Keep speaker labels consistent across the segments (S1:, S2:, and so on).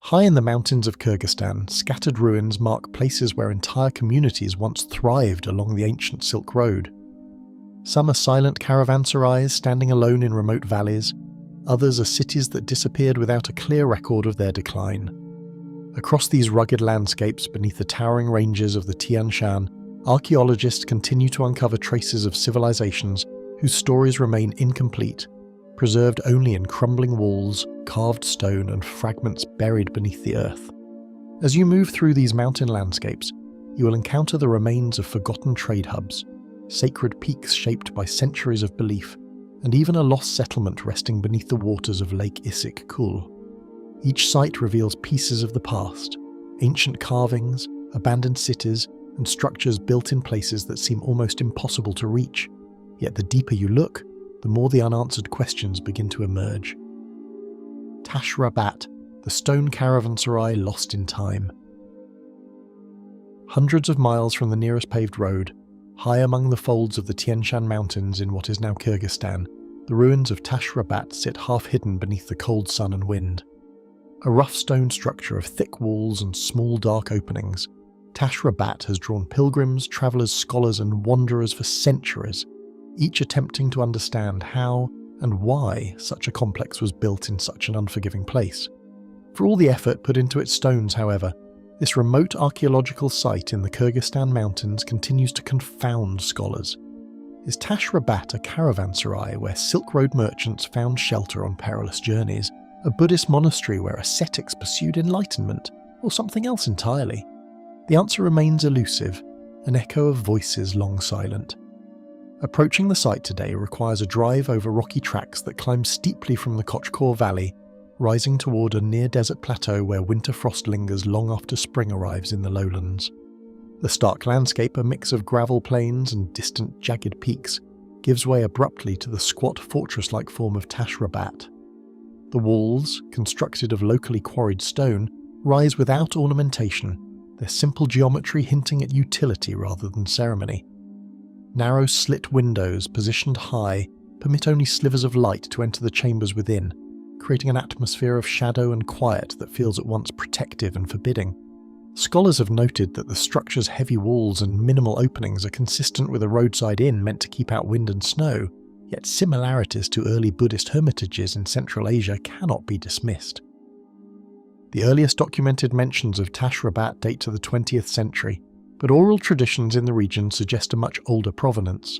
S1: High in the mountains of Kyrgyzstan, scattered ruins mark places where entire communities once thrived along the ancient Silk Road. Some are silent caravanserais standing alone in remote valleys, others are cities that disappeared without a clear record of their decline. Across these rugged landscapes beneath the towering ranges of the Tian Shan, archaeologists continue to uncover traces of civilizations whose stories remain incomplete, preserved only in crumbling walls, carved stone, and fragments buried beneath the earth. As you move through these mountain landscapes, you will encounter the remains of forgotten trade hubs, sacred peaks shaped by centuries of belief, and even a lost settlement resting beneath the waters of Lake Issyk-Kul. Each site reveals pieces of the past, ancient carvings, abandoned cities, and structures built in places that seem almost impossible to reach. Yet the deeper you look, the more the unanswered questions begin to emerge. Tash Rabat, the stone caravanserai lost in time. Hundreds of miles from the nearest paved road, high among the folds of the Tian Shan mountains in what is now Kyrgyzstan, the ruins of Tash Rabat sit half hidden beneath the cold sun and wind. A rough stone structure of thick walls and small dark openings, Tash Rabat has drawn pilgrims, travellers, scholars and wanderers for centuries, each attempting to understand how and why such a complex was built in such an unforgiving place. For all the effort put into its stones, however, this remote archaeological site in the Kyrgyzstan mountains continues to confound scholars. Is Tash Rabat a caravanserai where Silk Road merchants found shelter on perilous journeys, a Buddhist monastery where ascetics pursued enlightenment, or something else entirely? The answer remains elusive, an echo of voices long silent. Approaching the site today requires a drive over rocky tracks that climb steeply from the Kochkor Valley, rising toward a near-desert plateau where winter frost lingers long after spring arrives in the lowlands. The stark landscape, a mix of gravel plains and distant jagged peaks, gives way abruptly to the squat fortress-like form of Tash Rabat. The walls, constructed of locally quarried stone, rise without ornamentation, their simple geometry hinting at utility rather than ceremony. Narrow slit windows, positioned high, permit only slivers of light to enter the chambers within, creating an atmosphere of shadow and quiet that feels at once protective and forbidding. Scholars have noted that the structure's heavy walls and minimal openings are consistent with a roadside inn meant to keep out wind and snow, yet similarities to early Buddhist hermitages in Central Asia cannot be dismissed. The earliest documented mentions of Tash Rabat date to the 20th century, but oral traditions in the region suggest a much older provenance.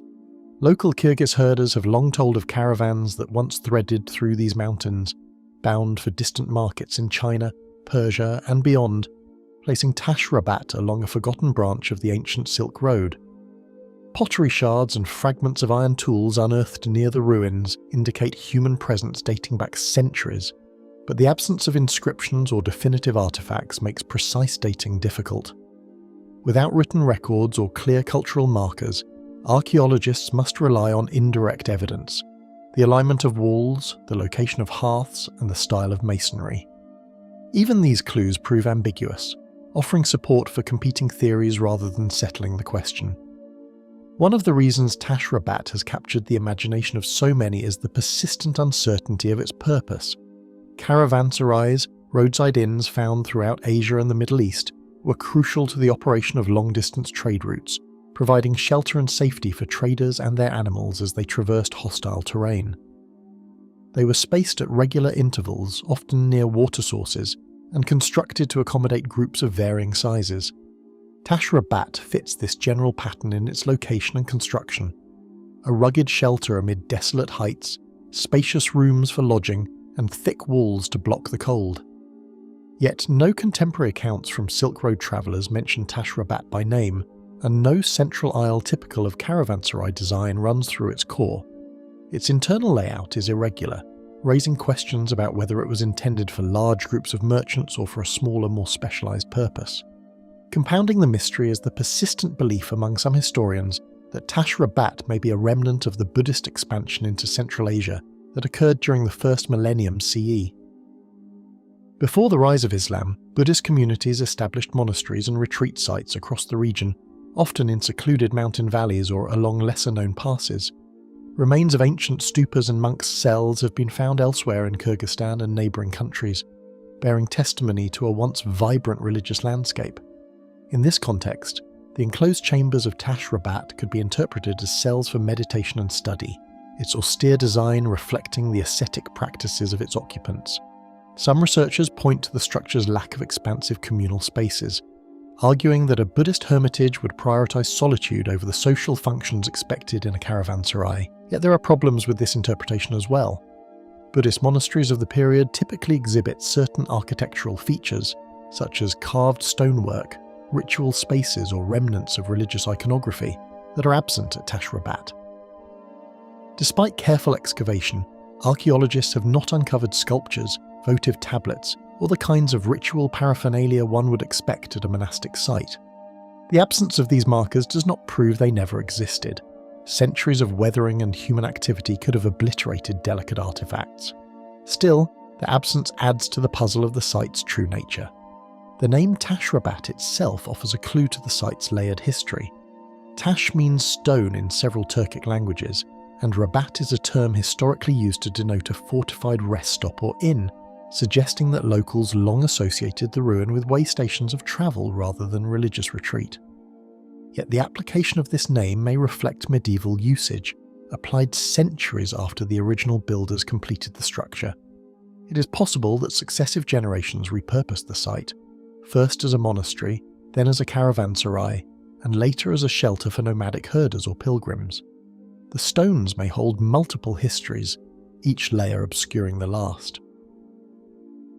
S1: Local Kyrgyz herders have long told of caravans that once threaded through these mountains, bound for distant markets in China, Persia, and beyond, placing Tash Rabat along a forgotten branch of the ancient Silk Road. Pottery shards and fragments of iron tools unearthed near the ruins indicate human presence dating back centuries, but the absence of inscriptions or definitive artifacts makes precise dating difficult. Without written records or clear cultural markers, archaeologists must rely on indirect evidence: the alignment of walls, the location of hearths, and the style of masonry. Even these clues prove ambiguous, offering support for competing theories rather than settling the question. One of the reasons Tash Rabat has captured the imagination of so many is the persistent uncertainty of its purpose. Caravanserais, roadside inns found throughout Asia and the Middle East, were crucial to the operation of long-distance trade routes, providing shelter and safety for traders and their animals as they traversed hostile terrain. They were spaced at regular intervals, often near water sources, and constructed to accommodate groups of varying sizes. Tash Rabat fits this general pattern in its location and construction: a rugged shelter amid desolate heights, spacious rooms for lodging, and thick walls to block the cold. Yet no contemporary accounts from Silk Road travellers mention Tash Rabat by name, and no central aisle typical of caravanserai design runs through its core. Its internal layout is irregular, raising questions about whether it was intended for large groups of merchants or for a smaller, more specialised purpose. Compounding the mystery is the persistent belief among some historians that Tash Rabat may be a remnant of the Buddhist expansion into Central Asia that occurred during the first millennium CE. Before the rise of Islam, Buddhist communities established monasteries and retreat sites across the region, often in secluded mountain valleys or along lesser-known passes. Remains of ancient stupas and monks' cells have been found elsewhere in Kyrgyzstan and neighbouring countries. bearing testimony to a once vibrant religious landscape. In this context, the enclosed chambers of Tash Rabat could be interpreted as cells for meditation and study, its austere design reflecting the ascetic practices of its occupants. Some researchers point to the structure's lack of expansive communal spaces, arguing that a Buddhist hermitage would prioritize solitude over the social functions expected in a caravanserai. Yet there are problems with this interpretation as well. Buddhist monasteries of the period typically exhibit certain architectural features, such as carved stonework, ritual spaces or remnants of religious iconography, that are absent at Tash Rabat. Despite careful excavation, archaeologists have not uncovered sculptures, votive tablets, or the kinds of ritual paraphernalia one would expect at a monastic site. The absence of these markers does not prove they never existed. Centuries of weathering and human activity could have obliterated delicate artifacts. Still, the absence adds to the puzzle of the site's true nature. The name Tash Rabat itself offers a clue to the site's layered history. Tash means stone in several Turkic languages, and Rabat is a term historically used to denote a fortified rest stop or inn, suggesting that locals long associated the ruin with way stations of travel rather than religious retreat. Yet the application of this name may reflect medieval usage, applied centuries after the original builders completed the structure. It is possible that successive generations repurposed the site, first as a monastery, then as a caravanserai, and later as a shelter for nomadic herders or pilgrims. The stones may hold multiple histories, each layer obscuring the last.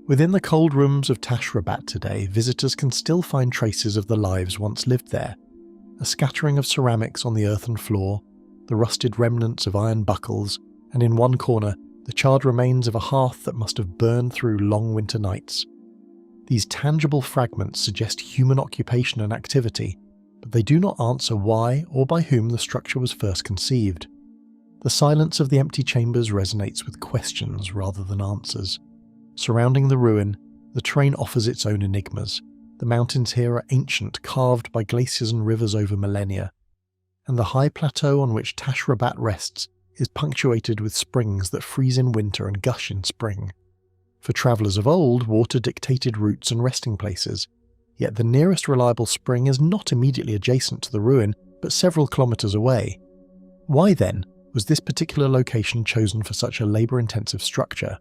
S1: Within the cold rooms of Tash Rabat today, visitors can still find traces of the lives once lived there. A scattering of ceramics on the earthen floor, the rusted remnants of iron buckles, and in one corner, the charred remains of a hearth that must have burned through long winter nights. These tangible fragments suggest human occupation and activity, but they do not answer why or by whom the structure was first conceived. The silence of the empty chambers resonates with questions rather than answers. Surrounding the ruin, the terrain offers its own enigmas. The mountains here are ancient, carved by glaciers and rivers over millennia, and the high plateau on which Tash Rabat rests is punctuated with springs that freeze in winter and gush in spring. For travellers of old, water dictated routes and resting places, yet the nearest reliable spring is not immediately adjacent to the ruin, but several kilometres away. Why then was this particular location chosen for such a labour-intensive structure?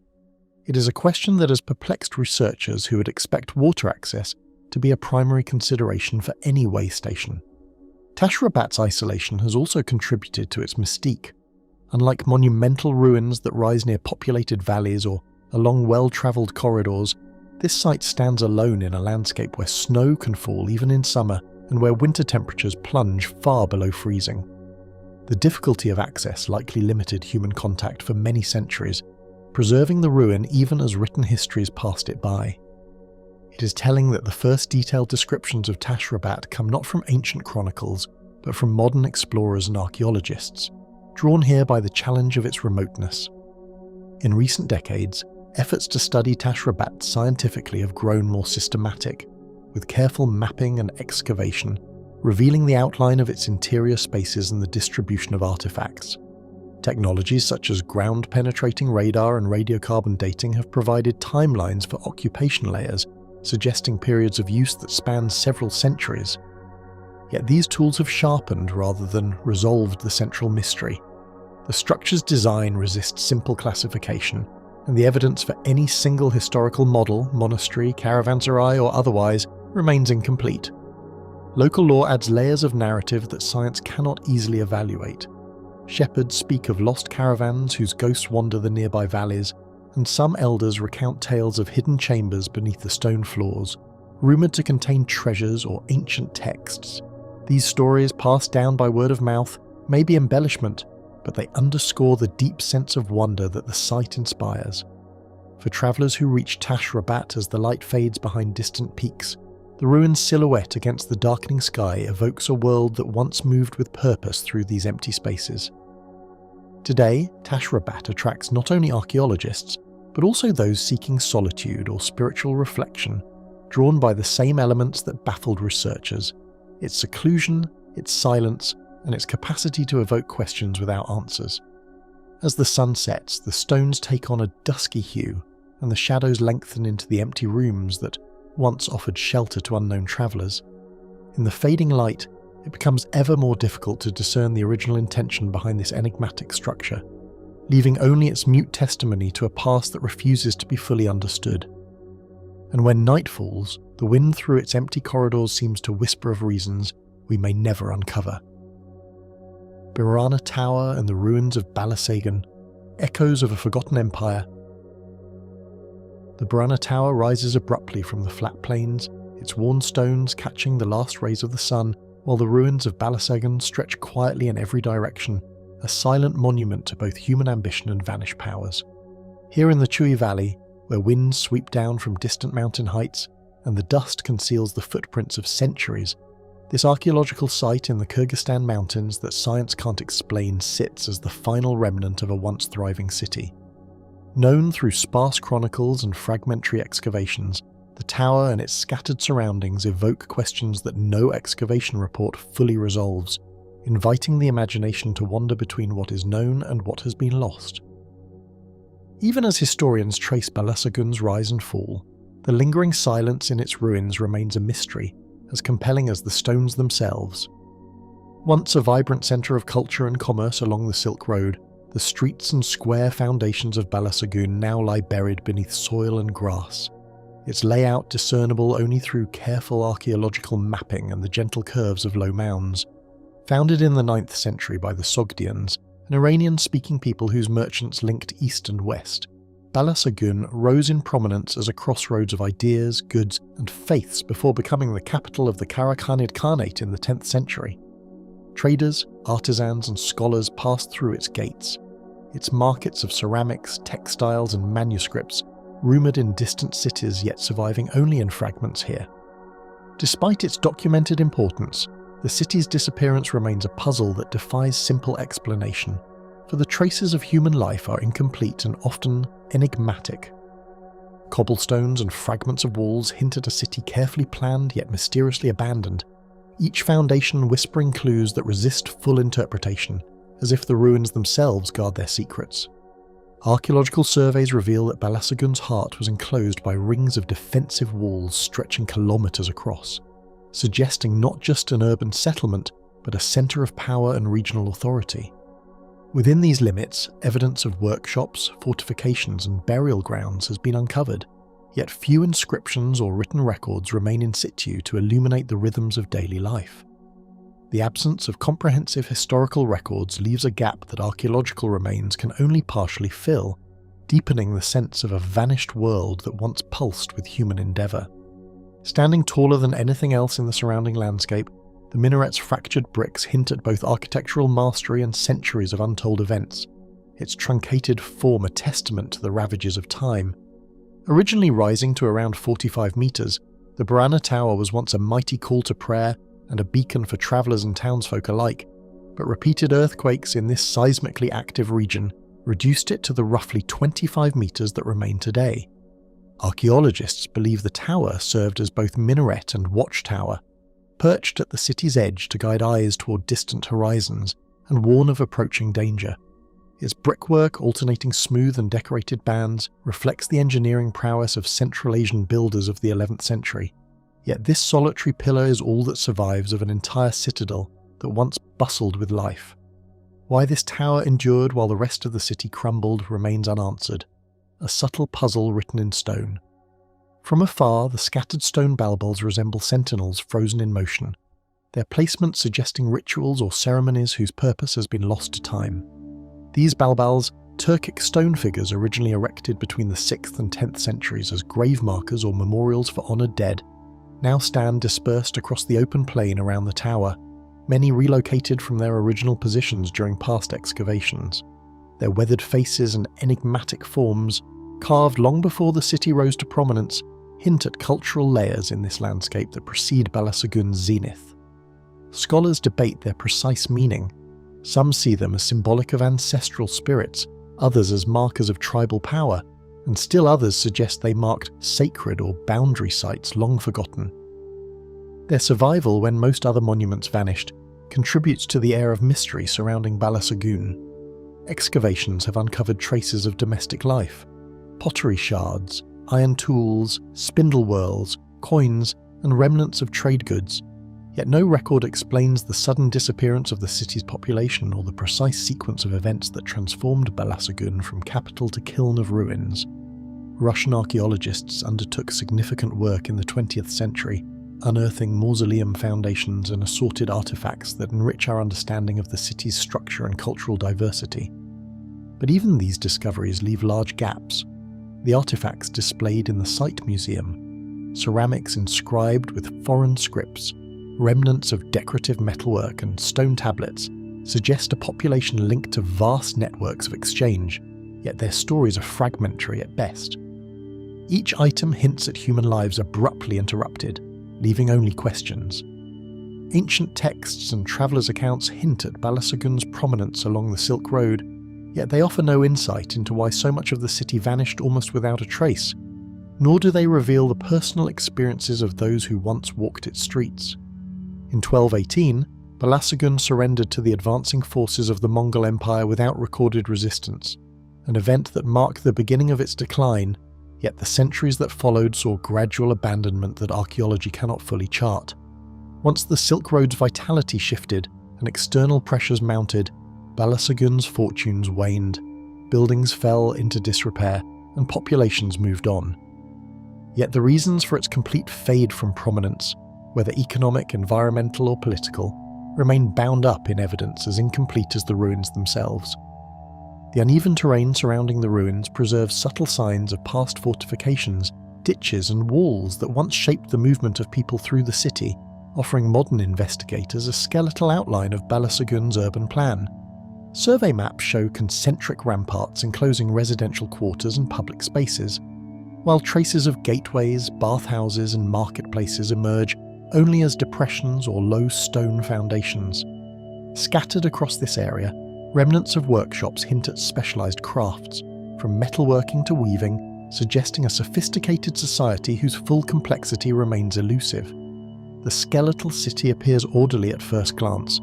S1: It is a question that has perplexed researchers who would expect water access to be a primary consideration for any way station. Tash Rabat's isolation has also contributed to its mystique. Unlike monumental ruins that rise near populated valleys or along well-travelled corridors, this site stands alone in a landscape where snow can fall even in summer and where winter temperatures plunge far below freezing. The difficulty of access likely limited human contact for many centuries, preserving the ruin even as written histories passed it by. It is telling that the first detailed descriptions of Tash Rabat come not from ancient chronicles, but from modern explorers and archaeologists, drawn here by the challenge of its remoteness. In recent decades, efforts to study Tash Rabat scientifically have grown more systematic, with careful mapping and excavation, revealing the outline of its interior spaces and the distribution of artifacts. Technologies such as ground-penetrating radar and radiocarbon dating have provided timelines for occupation layers, suggesting periods of use that span several centuries. Yet these tools have sharpened rather than resolved the central mystery. The structure's design resists simple classification, and the evidence for any single historical model, monastery, caravanserai or otherwise, remains incomplete. Local lore adds layers of narrative that science cannot easily evaluate. Shepherds speak of lost caravans whose ghosts wander the nearby valleys, and some elders recount tales of hidden chambers beneath the stone floors, rumoured to contain treasures or ancient texts. These stories, passed down by word of mouth, may be embellishment, but they underscore the deep sense of wonder that the site inspires. For travellers who reach Tash Rabat as the light fades behind distant peaks, the ruin's silhouette against the darkening sky evokes a world that once moved with purpose through these empty spaces. Today, Tash Rabat attracts not only archaeologists, but also those seeking solitude or spiritual reflection, drawn by the same elements that baffled researchers: its seclusion, its silence, and its capacity to evoke questions without answers. As the sun sets, the stones take on a dusky hue, and the shadows lengthen into the empty rooms that once offered shelter to unknown travellers. In the fading light, it becomes ever more difficult to discern the original intention behind this enigmatic structure, leaving only its mute testimony to a past that refuses to be fully understood. And when night falls, the wind through its empty corridors seems to whisper of reasons we may never uncover. Birana Tower and the ruins of Balasagun, echoes of a forgotten empire. The Birana Tower rises abruptly from the flat plains, its worn stones catching the last rays of the sun, while the ruins of Balasagun stretch quietly in every direction, a silent monument to both human ambition and vanished powers. Here in the Chui Valley, where winds sweep down from distant mountain heights and the dust conceals the footprints of centuries, this archaeological site in the Kyrgyzstan mountains that science can't explain sits as the final remnant of a once thriving city. Known through sparse chronicles and fragmentary excavations, the tower and its scattered surroundings evoke questions that no excavation report fully resolves, inviting the imagination to wander between what is known and what has been lost. Even as historians trace Balasagun's rise and fall, the lingering silence in its ruins remains a mystery, as compelling as the stones themselves. Once a vibrant centre of culture and commerce along the Silk Road, the streets and square foundations of Balasagun now lie buried beneath soil and grass, its layout discernible only through careful archaeological mapping and the gentle curves of low mounds. Founded in the 9th century by the Sogdians, an Iranian-speaking people whose merchants linked east and west, Balasagun rose in prominence as a crossroads of ideas, goods, and faiths before becoming the capital of the Karakhanid Khanate in the 10th century. Traders, artisans, and scholars passed through its gates. Its markets of ceramics, textiles, and manuscripts, rumoured in distant cities yet surviving only in fragments here. Despite its documented importance, the city's disappearance remains a puzzle that defies simple explanation, for the traces of human life are incomplete and often enigmatic. Cobblestones and fragments of walls hint at a city carefully planned yet mysteriously abandoned, each foundation whispering clues that resist full interpretation, as if the ruins themselves guard their secrets. Archaeological surveys reveal that Balasagun's heart was enclosed by rings of defensive walls stretching kilometres across, suggesting not just an urban settlement, but a centre of power and regional authority. Within these limits, evidence of workshops, fortifications, and burial grounds has been uncovered, yet few inscriptions or written records remain in situ to illuminate the rhythms of daily life. The absence of comprehensive historical records leaves a gap that archaeological remains can only partially fill, deepening the sense of a vanished world that once pulsed with human endeavour. Standing taller than anything else in the surrounding landscape, the minaret's fractured bricks hint at both architectural mastery and centuries of untold events, its truncated form a testament to the ravages of time. Originally rising to around 45 metres, the Birana Tower was once a mighty call to prayer and a beacon for travellers and townsfolk alike, but repeated earthquakes in this seismically active region reduced it to the roughly 25 metres that remain today. Archaeologists believe the tower served as both minaret and watchtower, perched at the city's edge to guide eyes toward distant horizons and warn of approaching danger. Its brickwork, alternating smooth and decorated bands, reflects the engineering prowess of Central Asian builders of the 11th century. Yet this solitary pillar is all that survives of an entire citadel that once bustled with life. Why this tower endured while the rest of the city crumbled remains unanswered, a subtle puzzle written in stone. From afar, the scattered stone balballs resemble sentinels frozen in motion, their placement suggesting rituals or ceremonies whose purpose has been lost to time. These balballs, Turkic stone figures originally erected between the 6th and 10th centuries as grave markers or memorials for honoured dead, now stand dispersed across the open plain around the tower, many relocated from their original positions during past excavations. Their weathered faces and enigmatic forms, carved long before the city rose to prominence, hint at cultural layers in this landscape that precede Balasagun's zenith. Scholars debate their precise meaning. Some see them as symbolic of ancestral spirits, others as markers of tribal power, and still others suggest they marked sacred or boundary sites long forgotten. Their survival when most other monuments vanished contributes to the air of mystery surrounding Balasagun. Excavations have uncovered traces of domestic life. pottery shards, iron tools, spindle whorls, coins, and remnants of trade goods, yet no record explains the sudden disappearance of the city's population or the precise sequence of events that transformed Balasagun from capital to kiln of ruins. Russian archaeologists undertook significant work in the 20th century, unearthing mausoleum foundations and assorted artifacts that enrich our understanding of the city's structure and cultural diversity. But even these discoveries leave large gaps. The artifacts displayed in the site museum, ceramics inscribed with foreign scripts, remnants of decorative metalwork and stone tablets, suggest a population linked to vast networks of exchange, yet their stories are fragmentary at best. Each item hints at human lives abruptly interrupted, leaving only questions. Ancient texts and travellers' accounts hint at Balasagun's prominence along the Silk Road, yet they offer no insight into why so much of the city vanished almost without a trace, nor do they reveal the personal experiences of those who once walked its streets. In 1218, Balasagun surrendered to the advancing forces of the Mongol Empire without recorded resistance, an event that marked the beginning of its decline, yet the centuries that followed saw gradual abandonment that archaeology cannot fully chart. Once the Silk Road's vitality shifted and external pressures mounted, Balasagun's fortunes waned, buildings fell into disrepair, and populations moved on. Yet the reasons for its complete fade from prominence, whether economic, environmental, or political, remain bound up in evidence as incomplete as the ruins themselves. The uneven terrain surrounding the ruins preserves subtle signs of past fortifications, ditches, and walls that once shaped the movement of people through the city, offering modern investigators a skeletal outline of Balasagun's urban plan. Survey maps show concentric ramparts enclosing residential quarters and public spaces, while traces of gateways, bathhouses, and marketplaces emerge only as depressions or low stone foundations. Scattered across this area, remnants of workshops hint at specialised crafts, from metalworking to weaving, suggesting a sophisticated society whose full complexity remains elusive. The skeletal city appears orderly at first glance,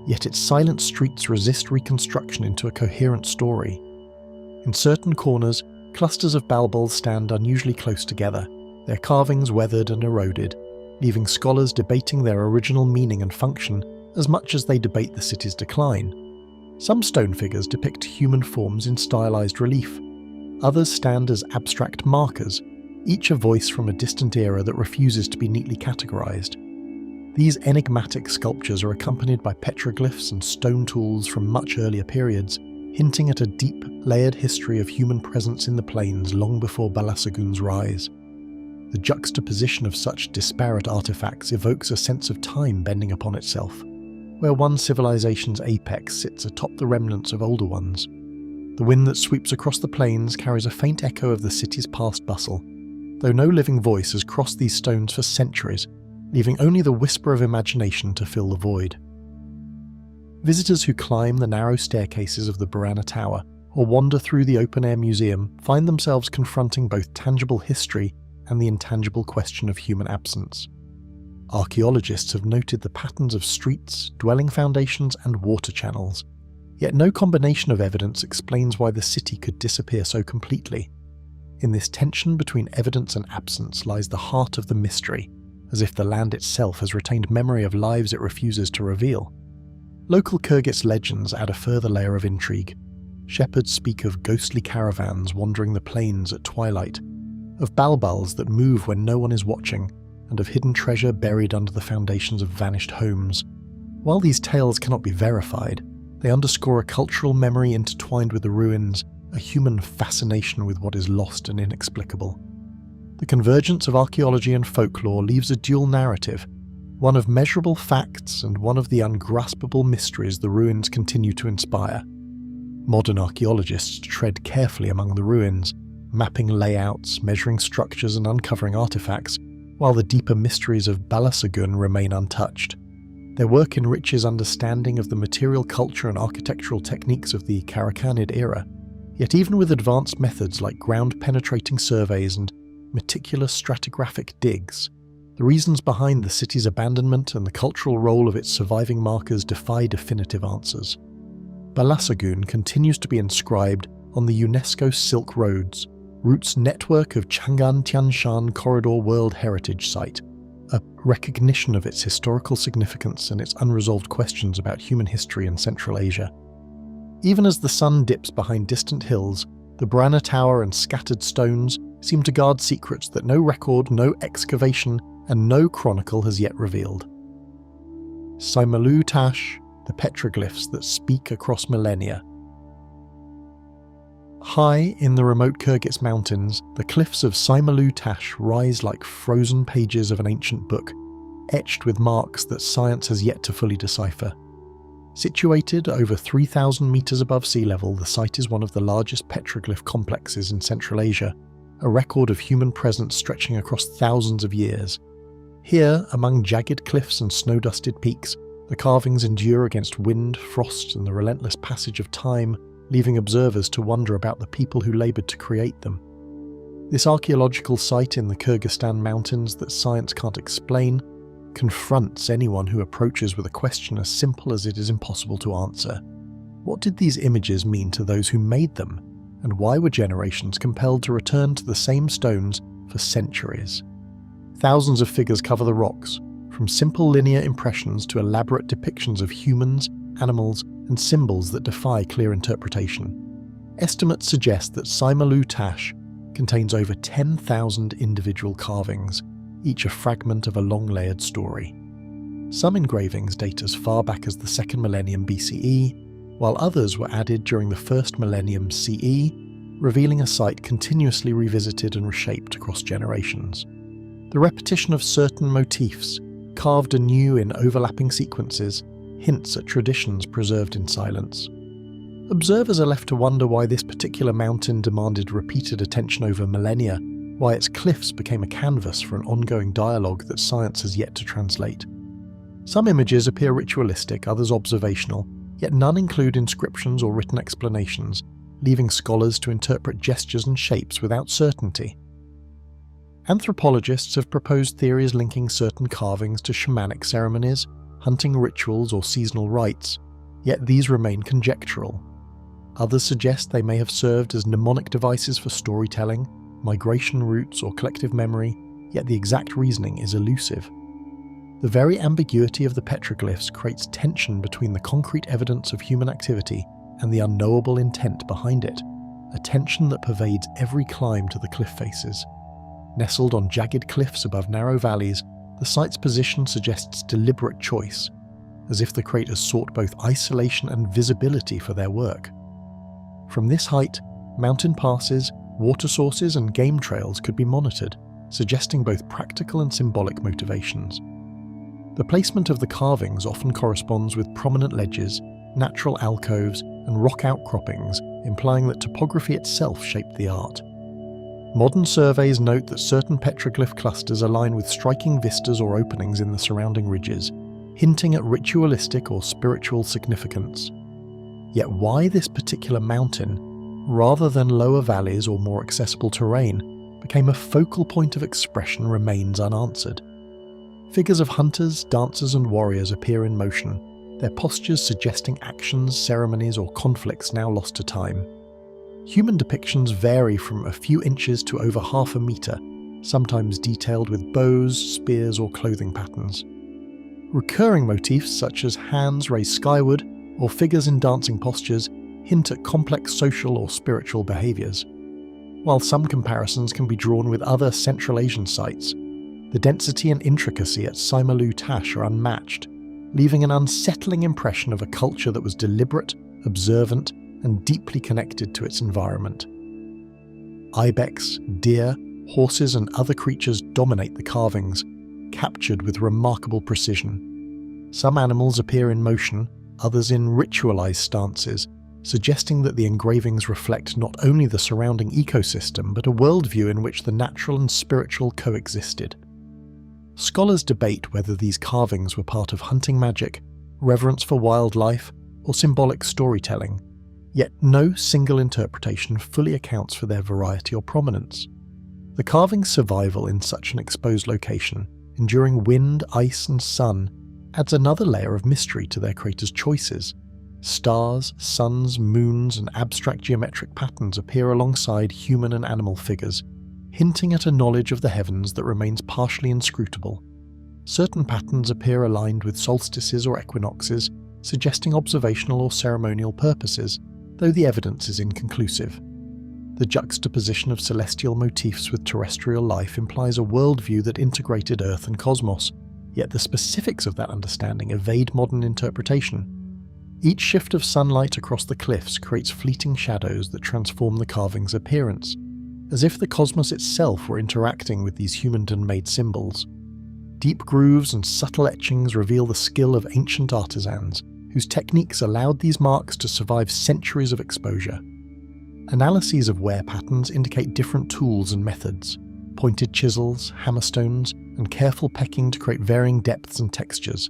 S1: yet its silent streets resist reconstruction into a coherent story. In certain corners, clusters of balbals stand unusually close together, their carvings weathered and eroded, leaving scholars debating their original meaning and function as much as they debate the city's decline. Some stone figures depict human forms in stylized relief. Others stand as abstract markers, each a voice from a distant era that refuses to be neatly categorized. These enigmatic sculptures are accompanied by petroglyphs and stone tools from much earlier periods, hinting at a deep, layered history of human presence in the plains long before Balasagun's rise. The juxtaposition of such disparate artifacts evokes a sense of time bending upon itself, where one civilization's apex sits atop the remnants of older ones. The wind that sweeps across the plains carries a faint echo of the city's past bustle, though no living voice has crossed these stones for centuries, leaving only the whisper of imagination to fill the void. Visitors who climb the narrow staircases of the Burana Tower or wander through the open-air museum find themselves confronting both tangible history and the intangible question of human absence. Archaeologists have noted the patterns of streets, dwelling foundations, and water channels, yet no combination of evidence explains why the city could disappear so completely. In this tension between evidence and absence lies the heart of the mystery, as if the land itself has retained memory of lives it refuses to reveal. Local Kyrgyz legends add a further layer of intrigue. Shepherds speak of ghostly caravans wandering the plains at twilight, of balbals that move when no one is watching, and of hidden treasure buried under the foundations of vanished homes. While these tales cannot be verified, they underscore a cultural memory intertwined with the ruins, a human fascination with what is lost and inexplicable. The convergence of archaeology and folklore leaves a dual narrative, one of measurable facts and one of the ungraspable mysteries the ruins continue to inspire. Modern archaeologists tread carefully among the ruins, mapping layouts, measuring structures, and uncovering artifacts, while the deeper mysteries of Balasagun remain untouched. Their work enriches understanding of the material culture and architectural techniques of the Karakanid era, yet even with advanced methods like ground-penetrating surveys and meticulous stratigraphic digs, the reasons behind the city's abandonment and the cultural role of its surviving markers defy definitive answers. Balasagun continues to be inscribed on the UNESCO Silk Roads, Route's network of Chang'an Tian Shan Corridor World Heritage Site, a recognition of its historical significance and its unresolved questions about human history in Central Asia. Even as the sun dips behind distant hills, the Brana Tower and scattered stones seem to guard secrets that no record, no excavation, and no chronicle has yet revealed. Saimalu Tash, the petroglyphs that speak across millennia. High in the remote Kyrgyz mountains, the cliffs of Saimalu Tash rise like frozen pages of an ancient book, etched with marks that science has yet to fully decipher. Situated over 3,000 metres above sea level, the site is one of the largest petroglyph complexes in Central Asia, a record of human presence stretching across thousands of years. Here, among jagged cliffs and snow-dusted peaks, the carvings endure against wind, frost, and the relentless passage of time, leaving observers to wonder about the people who laboured to create them. This archaeological site in the Kyrgyzstan mountains that science can't explain confronts anyone who approaches with a question as simple as it is impossible to answer. What did these images mean to those who made them, and why were generations compelled to return to the same stones for centuries? Thousands of figures cover the rocks, from simple linear impressions to elaborate depictions of humans, animals, and symbols that defy clear interpretation. Estimates suggest that Saimalu Tash contains over 10,000 individual carvings, each a fragment of a long-layered story. Some engravings date as far back as the 2nd millennium BCE, while others were added during the 1st millennium CE, revealing a site continuously revisited and reshaped across generations. The repetition of certain motifs, carved anew in overlapping sequences, hints at traditions preserved in silence. Observers are left to wonder why this particular mountain demanded repeated attention over millennia, why its cliffs became a canvas for an ongoing dialogue that science has yet to translate. Some images appear ritualistic, others observational, yet none include inscriptions or written explanations, leaving scholars to interpret gestures and shapes without certainty. Anthropologists have proposed theories linking certain carvings to shamanic ceremonies, hunting rituals, or seasonal rites, yet these remain conjectural. Others suggest they may have served as mnemonic devices for storytelling, migration routes, or collective memory, yet the exact reasoning is elusive. The very ambiguity of the petroglyphs creates tension between the concrete evidence of human activity and the unknowable intent behind it, a tension that pervades every climb to the cliff faces. Nestled on jagged cliffs above narrow valleys, the site's position suggests deliberate choice, as if the creators sought both isolation and visibility for their work. From this height, mountain passes, water sources, and game trails could be monitored, suggesting both practical and symbolic motivations. The placement of the carvings often corresponds with prominent ledges, natural alcoves, and rock outcroppings, implying that topography itself shaped the art. Modern surveys note that certain petroglyph clusters align with striking vistas or openings in the surrounding ridges, hinting at ritualistic or spiritual significance. Yet why this particular mountain, rather than lower valleys or more accessible terrain, became a focal point of expression remains unanswered. Figures of hunters, dancers, and warriors appear in motion, their postures suggesting actions, ceremonies, or conflicts now lost to time. Human depictions vary from a few inches to over half a metre, sometimes detailed with bows, spears, or clothing patterns. Recurring motifs such as hands raised skyward or figures in dancing postures hint at complex social or spiritual behaviours. While some comparisons can be drawn with other Central Asian sites, the density and intricacy at Saimalu Tash are unmatched, leaving an unsettling impression of a culture that was deliberate, observant, and deeply connected to its environment. Ibex, deer, horses, and other creatures dominate the carvings, captured with remarkable precision. Some animals appear in motion, others in ritualized stances, suggesting that the engravings reflect not only the surrounding ecosystem but a worldview in which the natural and spiritual coexisted. Scholars debate whether these carvings were part of hunting magic, reverence for wildlife, or symbolic storytelling, yet no single interpretation fully accounts for their variety or prominence. The carving's survival in such an exposed location, enduring wind, ice, and sun, adds another layer of mystery to their creators' choices, Stars, suns, moons, and abstract geometric patterns appear alongside human and animal figures, hinting at a knowledge of the heavens that remains partially inscrutable. Certain patterns appear aligned with solstices or equinoxes, suggesting observational or ceremonial purposes, though the evidence is inconclusive. The juxtaposition of celestial motifs with terrestrial life implies a worldview that integrated Earth and cosmos, yet the specifics of that understanding evade modern interpretation. Each shift of sunlight across the cliffs creates fleeting shadows that transform the carving's appearance, as if the cosmos itself were interacting with these human-made symbols. Deep grooves and subtle etchings reveal the skill of ancient artisans, whose techniques allowed these marks to survive centuries of exposure. Analyses of wear patterns indicate different tools and methods: pointed chisels, hammerstones, and careful pecking to create varying depths and textures.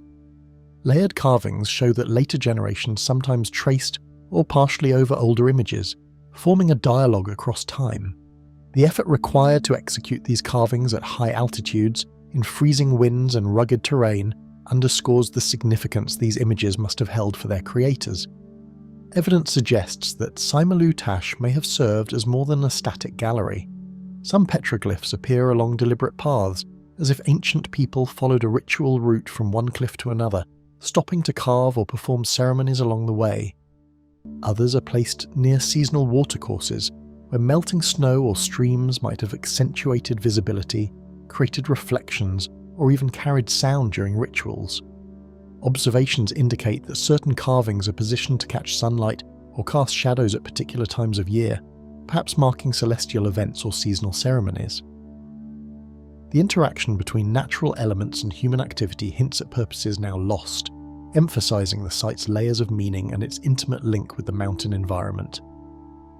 S1: Layered carvings show that later generations sometimes traced or partially over older images, forming a dialogue across time. The effort required to execute these carvings at high altitudes, in freezing winds and rugged terrain, underscores the significance these images must have held for their creators. Evidence suggests that Saimalu Tash may have served as more than a static gallery. Some petroglyphs appear along deliberate paths, as if ancient people followed a ritual route from one cliff to another, stopping to carve or perform ceremonies along the way. Others are placed near seasonal watercourses, where melting snow or streams might have accentuated visibility, created reflections, or even carried sound during rituals. Observations indicate that certain carvings are positioned to catch sunlight or cast shadows at particular times of year, perhaps marking celestial events or seasonal ceremonies. The interaction between natural elements and human activity hints at purposes now lost, emphasizing the site's layers of meaning and its intimate link with the mountain environment.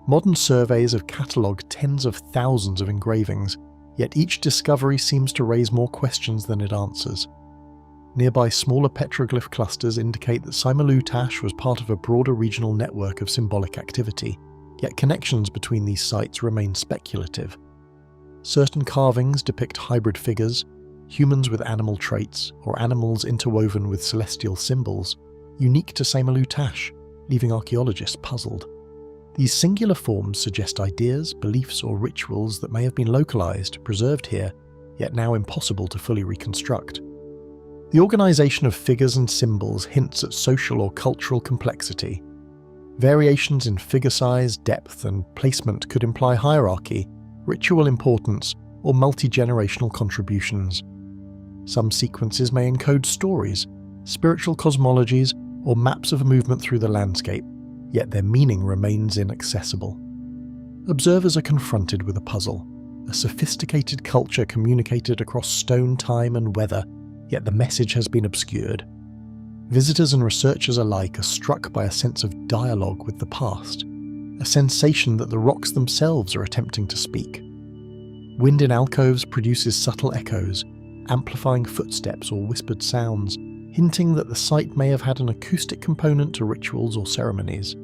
S1: Modern surveys have catalogued tens of thousands of engravings, yet each discovery seems to raise more questions than it answers. Nearby smaller petroglyph clusters indicate that Saimalu Tash was part of a broader regional network of symbolic activity, yet connections between these sites remain speculative. Certain carvings depict hybrid figures, humans with animal traits, or animals interwoven with celestial symbols, unique to Saimalu Tash, leaving archaeologists puzzled. These singular forms suggest ideas, beliefs, or rituals that may have been localized, preserved here, yet now impossible to fully reconstruct. The organization of figures and symbols hints at social or cultural complexity. Variations in figure size, depth, and placement could imply hierarchy, ritual importance, or multi-generational contributions. Some sequences may encode stories, spiritual cosmologies, or maps of movement through the landscape, yet their meaning remains inaccessible. Observers are confronted with a puzzle, a sophisticated culture communicated across stone, time, and weather, yet the message has been obscured. Visitors and researchers alike are struck by a sense of dialogue with the past, a sensation that the rocks themselves are attempting to speak. Wind in alcoves produces subtle echoes, amplifying footsteps or whispered sounds, hinting that the site may have had an acoustic component to rituals or ceremonies.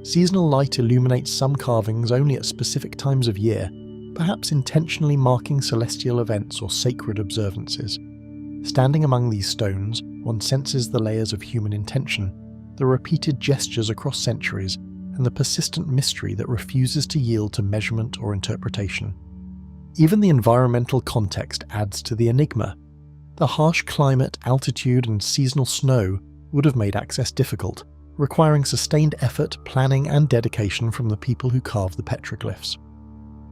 S1: Seasonal light illuminates some carvings only at specific times of year, perhaps intentionally marking celestial events or sacred observances. Standing among these stones, one senses the layers of human intention, the repeated gestures across centuries, and the persistent mystery that refuses to yield to measurement or interpretation. Even the environmental context adds to the enigma. The harsh climate, altitude, and seasonal snow would have made access difficult, requiring sustained effort, planning, and dedication from the people who carved the petroglyphs.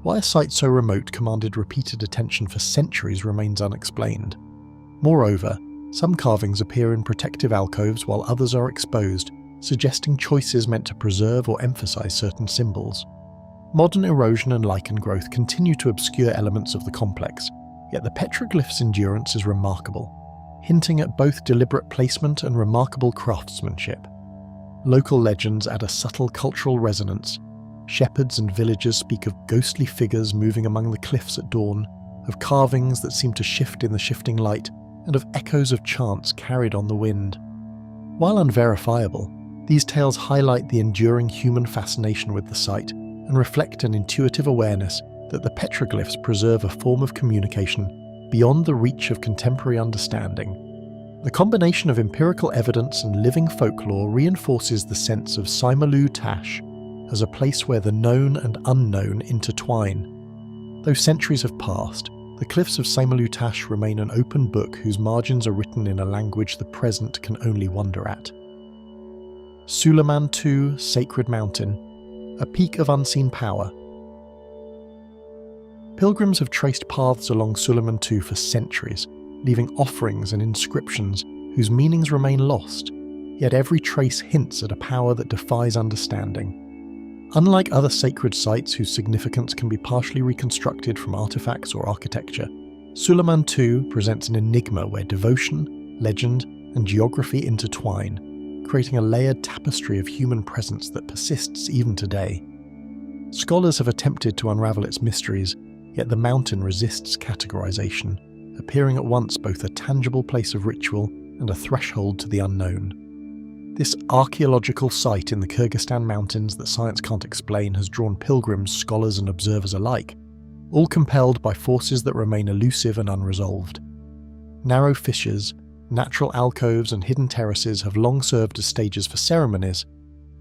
S1: Why a site so remote commanded repeated attention for centuries remains unexplained. Moreover, some carvings appear in protective alcoves while others are exposed, suggesting choices meant to preserve or emphasize certain symbols. Modern erosion and lichen growth continue to obscure elements of the complex, yet the petroglyph's endurance is remarkable, hinting at both deliberate placement and remarkable craftsmanship. Local legends add a subtle cultural resonance. Shepherds and villagers speak of ghostly figures moving among the cliffs at dawn, of carvings that seem to shift in the shifting light, and of echoes of chants carried on the wind. While unverifiable, these tales highlight the enduring human fascination with the site and reflect an intuitive awareness that the petroglyphs preserve a form of communication beyond the reach of contemporary understanding. The combination of empirical evidence and living folklore reinforces the sense of Saimalu Tash as a place where the known and unknown intertwine. Though centuries have passed, the cliffs of Saimalu Tash remain an open book whose margins are written in a language the present can only wonder at. Suleiman II Sacred Mountain, a peak of unseen power. Pilgrims have traced paths along Suleiman II for centuries, leaving offerings and inscriptions whose meanings remain lost, yet every trace hints at a power that defies understanding. Unlike other sacred sites whose significance can be partially reconstructed from artifacts or architecture, Suleiman II presents an enigma where devotion, legend, and geography intertwine, creating a layered tapestry of human presence that persists even today. Scholars have attempted to unravel its mysteries, yet the mountain resists categorization, appearing at once both a tangible place of ritual and a threshold to the unknown. This archaeological site in the Kyrgyzstan mountains that science can't explain has drawn pilgrims, scholars and observers alike, all compelled by forces that remain elusive and unresolved. Narrow fissures, natural alcoves and hidden terraces have long served as stages for ceremonies,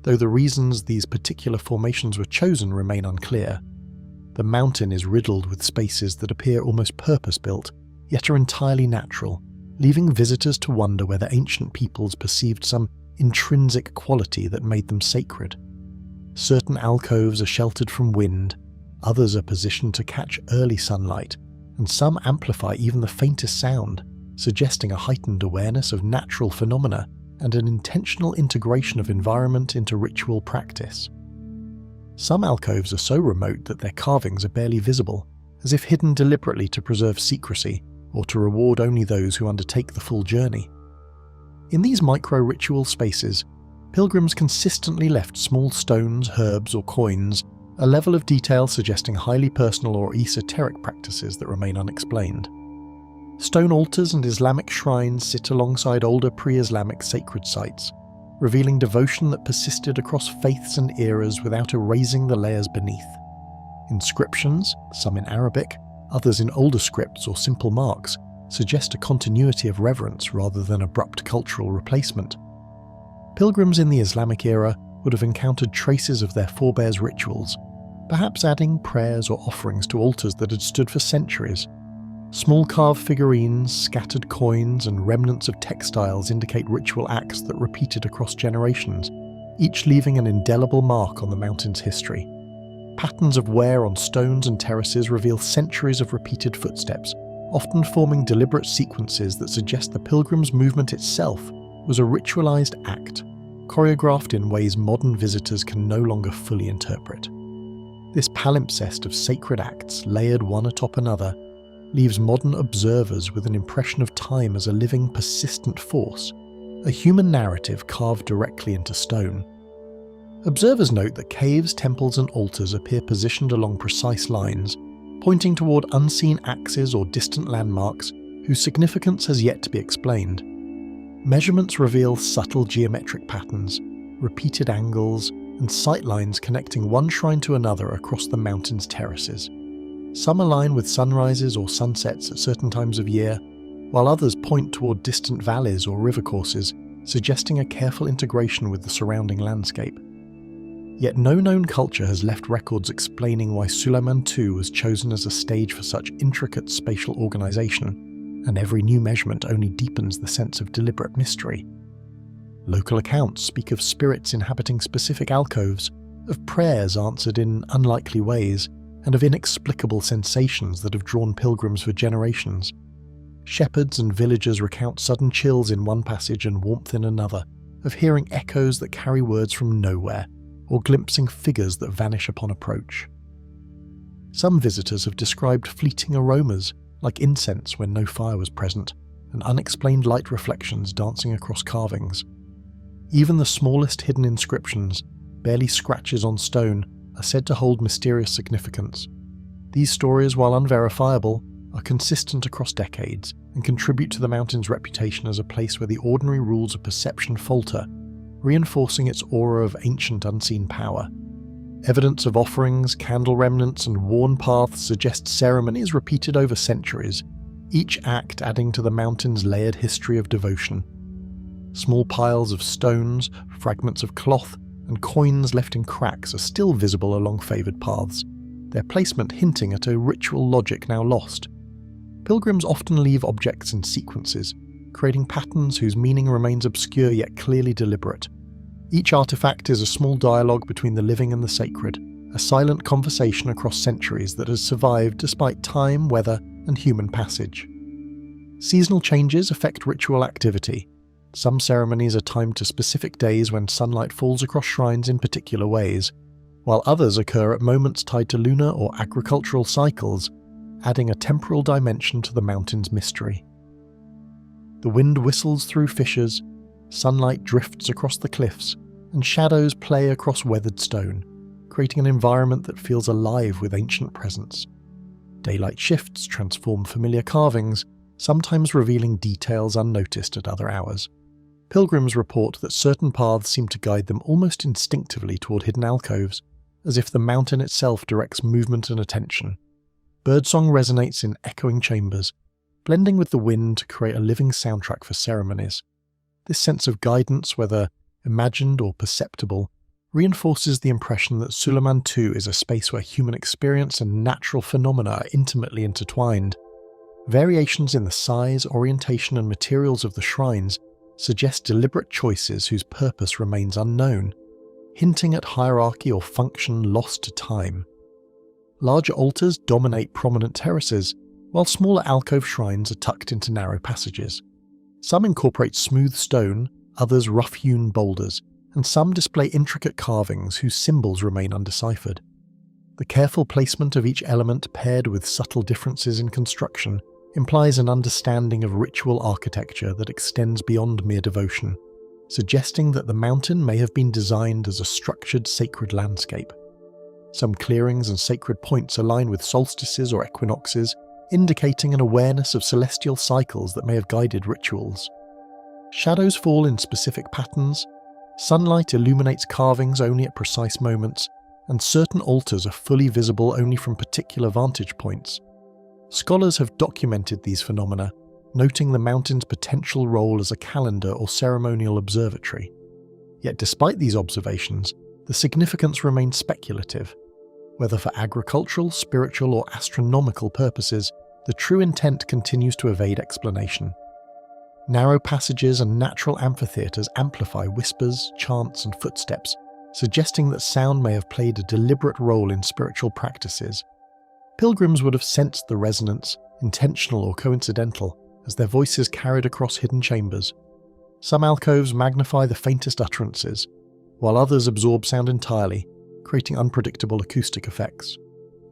S1: though the reasons these particular formations were chosen remain unclear. The mountain is riddled with spaces that appear almost purpose-built, yet are entirely natural, leaving visitors to wonder whether ancient peoples perceived some intrinsic quality that made them sacred. Certain alcoves are sheltered from wind, others are positioned to catch early sunlight, and some amplify even the faintest sound, suggesting a heightened awareness of natural phenomena and an intentional integration of environment into ritual practice. Some alcoves are so remote that their carvings are barely visible, as if hidden deliberately to preserve secrecy or to reward only those who undertake the full journey. In these micro-ritual spaces, pilgrims consistently left small stones, herbs or coins, a level of detail suggesting highly personal or esoteric practices that remain unexplained. Stone altars and Islamic shrines sit alongside older pre-Islamic sacred sites, revealing devotion that persisted across faiths and eras without erasing the layers beneath. Inscriptions, some in Arabic, others in older scripts or simple marks, suggest a continuity of reverence rather than abrupt cultural replacement. Pilgrims in the Islamic era would have encountered traces of their forebears' rituals, perhaps adding prayers or offerings to altars that had stood for centuries. Small carved figurines, scattered coins, and remnants of textiles indicate ritual acts that repeated across generations, each leaving an indelible mark on the mountain's history. Patterns of wear on stones and terraces reveal centuries of repeated footsteps, often forming deliberate sequences that suggest the pilgrim's movement itself was a ritualized act, choreographed in ways modern visitors can no longer fully interpret. This palimpsest of sacred acts, layered one atop another, leaves modern observers with an impression of time as a living, persistent force, a human narrative carved directly into stone. Observers note that caves, temples and altars appear positioned along precise lines, pointing toward unseen axes or distant landmarks whose significance has yet to be explained. Measurements reveal subtle geometric patterns, repeated angles, and sightlines connecting one shrine to another across the mountain's terraces. Some align with sunrises or sunsets at certain times of year, while others point toward distant valleys or river courses, suggesting a careful integration with the surrounding landscape. Yet no known culture has left records explaining why Suleiman II was chosen as a stage for such intricate spatial organization, and every new measurement only deepens the sense of deliberate mystery. Local accounts speak of spirits inhabiting specific alcoves, of prayers answered in unlikely ways, and of inexplicable sensations that have drawn pilgrims for generations. Shepherds and villagers recount sudden chills in one passage and warmth in another, of hearing echoes that carry words from nowhere, or glimpsing figures that vanish upon approach. Some visitors have described fleeting aromas, like incense when no fire was present, and unexplained light reflections dancing across carvings. Even the smallest hidden inscriptions, barely scratches on stone, are said to hold mysterious significance. These stories, while unverifiable, are consistent across decades and contribute to the mountain's reputation as a place where the ordinary rules of perception falter, reinforcing its aura of ancient unseen power. Evidence of offerings, candle remnants, and worn paths suggest ceremonies repeated over centuries, each act adding to the mountain's layered history of devotion. Small piles of stones, fragments of cloth, and coins left in cracks are still visible along favoured paths, their placement hinting at a ritual logic now lost. Pilgrims often leave objects in sequences, creating patterns whose meaning remains obscure yet clearly deliberate. Each artifact is a small dialogue between the living and the sacred, a silent conversation across centuries that has survived despite time, weather, and human passage. Seasonal changes affect ritual activity. Some ceremonies are timed to specific days when sunlight falls across shrines in particular ways, while others occur at moments tied to lunar or agricultural cycles, adding a temporal dimension to the mountain's mystery. The wind whistles through fissures, sunlight drifts across the cliffs, and shadows play across weathered stone, creating an environment that feels alive with ancient presence. Daylight shifts transform familiar carvings, sometimes revealing details unnoticed at other hours. Pilgrims report that certain paths seem to guide them almost instinctively toward hidden alcoves, as if the mountain itself directs movement and attention. Birdsong resonates in echoing chambers, blending with the wind to create a living soundtrack for ceremonies. This sense of guidance, whether imagined or perceptible, reinforces the impression that Suleiman II is a space where human experience and natural phenomena are intimately intertwined. Variations in the size, orientation, and materials of the shrines suggest deliberate choices whose purpose remains unknown, hinting at hierarchy or function lost to time. Larger altars dominate prominent terraces, while smaller alcove shrines are tucked into narrow passages. Some incorporate smooth stone, others rough-hewn boulders, and some display intricate carvings whose symbols remain undeciphered. The careful placement of each element paired with subtle differences in construction implies an understanding of ritual architecture that extends beyond mere devotion, suggesting that the mountain may have been designed as a structured sacred landscape. Some clearings and sacred points align with solstices or equinoxes, indicating an awareness of celestial cycles that may have guided rituals. Shadows fall in specific patterns, sunlight illuminates carvings only at precise moments, and certain altars are fully visible only from particular vantage points. Scholars have documented these phenomena, noting the mountain's potential role as a calendar or ceremonial observatory. Yet despite these observations, the significance remains speculative. Whether for agricultural, spiritual, or astronomical purposes, the true intent continues to evade explanation. Narrow passages and natural amphitheatres amplify whispers, chants, and footsteps, suggesting that sound may have played a deliberate role in spiritual practices. Pilgrims would have sensed the resonance, intentional or coincidental, as their voices carried across hidden chambers. Some alcoves magnify the faintest utterances, while others absorb sound entirely, creating unpredictable acoustic effects.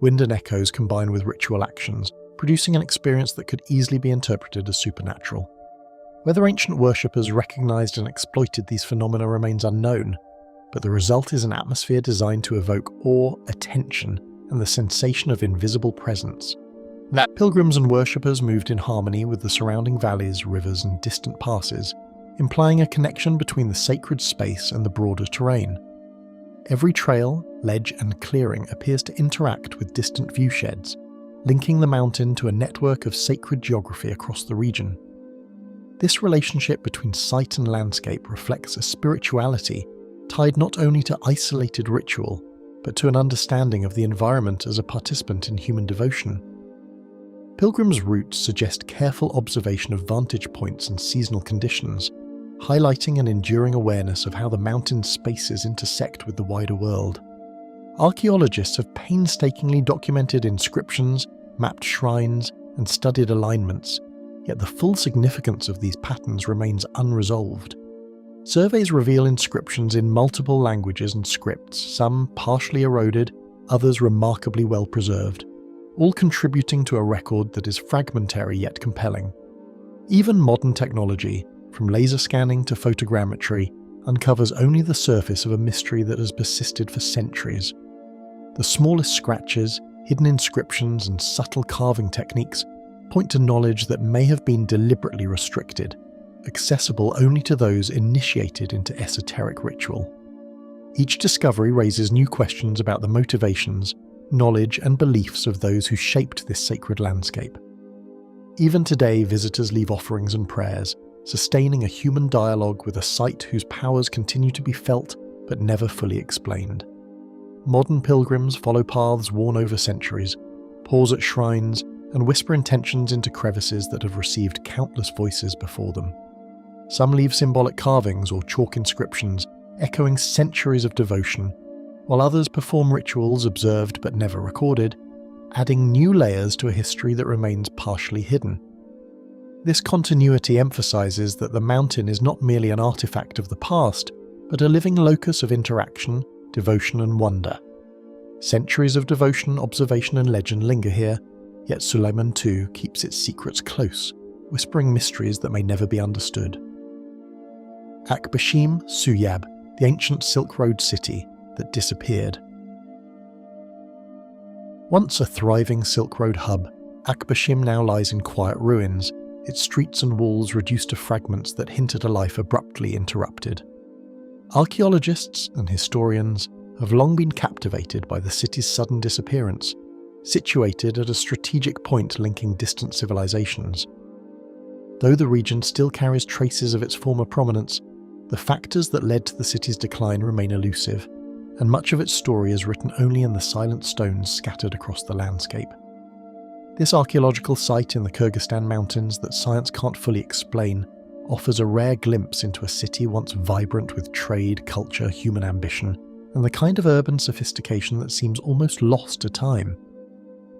S1: Wind and echoes combine with ritual actions, producing an experience that could easily be interpreted as supernatural. Whether ancient worshippers recognized and exploited these phenomena remains unknown, but the result is an atmosphere designed to evoke awe, attention, and the sensation of invisible presence. That pilgrims and worshippers moved in harmony with the surrounding valleys, rivers, and distant passes, implying a connection between the sacred space and the broader terrain. Every trail, ledge, and clearing appears to interact with distant viewsheds, linking the mountain to a network of sacred geography across the region. This relationship between site and landscape reflects a spirituality tied not only to isolated ritual, but to an understanding of the environment as a participant in human devotion. Pilgrims' routes suggest careful observation of vantage points and seasonal conditions, highlighting an enduring awareness of how the mountain's spaces intersect with the wider world. Archaeologists have painstakingly documented inscriptions, mapped shrines, and studied alignments, yet the full significance of these patterns remains unresolved. Surveys reveal inscriptions in multiple languages and scripts, some partially eroded, others remarkably well preserved, all contributing to a record that is fragmentary yet compelling. Even modern technology, from laser scanning to photogrammetry, uncovers only the surface of a mystery that has persisted for centuries. The smallest scratches, hidden inscriptions, and subtle carving techniques point to knowledge that may have been deliberately restricted, accessible only to those initiated into esoteric ritual. Each discovery raises new questions about the motivations, knowledge, and beliefs of those who shaped this sacred landscape. Even today, visitors leave offerings and prayers, sustaining a human dialogue with a site whose powers continue to be felt but never fully explained. Modern pilgrims follow paths worn over centuries, pause at shrines, and whisper intentions into crevices that have received countless voices before them. Some leave symbolic carvings or chalk inscriptions echoing centuries of devotion, while others perform rituals observed but never recorded, adding new layers to a history that remains partially hidden. This continuity emphasizes that the mountain is not merely an artifact of the past, but a living locus of interaction, devotion and wonder. Centuries of devotion, observation and legend linger here, yet Suleiman too keeps its secrets close, whispering mysteries that may never be understood. Akbashim Suyab, the ancient Silk Road city that disappeared. Once a thriving Silk Road hub, Akbashim now lies in quiet ruins, its streets and walls reduced to fragments that hint at a life abruptly interrupted. Archaeologists and historians have long been captivated by the city's sudden disappearance, situated at a strategic point linking distant civilizations. Though the region still carries traces of its former prominence, the factors that led to the city's decline remain elusive, and much of its story is written only in the silent stones scattered across the landscape. This archaeological site in the Kyrgyzstan mountains that science can't fully explain offers a rare glimpse into a city once vibrant with trade, culture, human ambition, and the kind of urban sophistication that seems almost lost to time.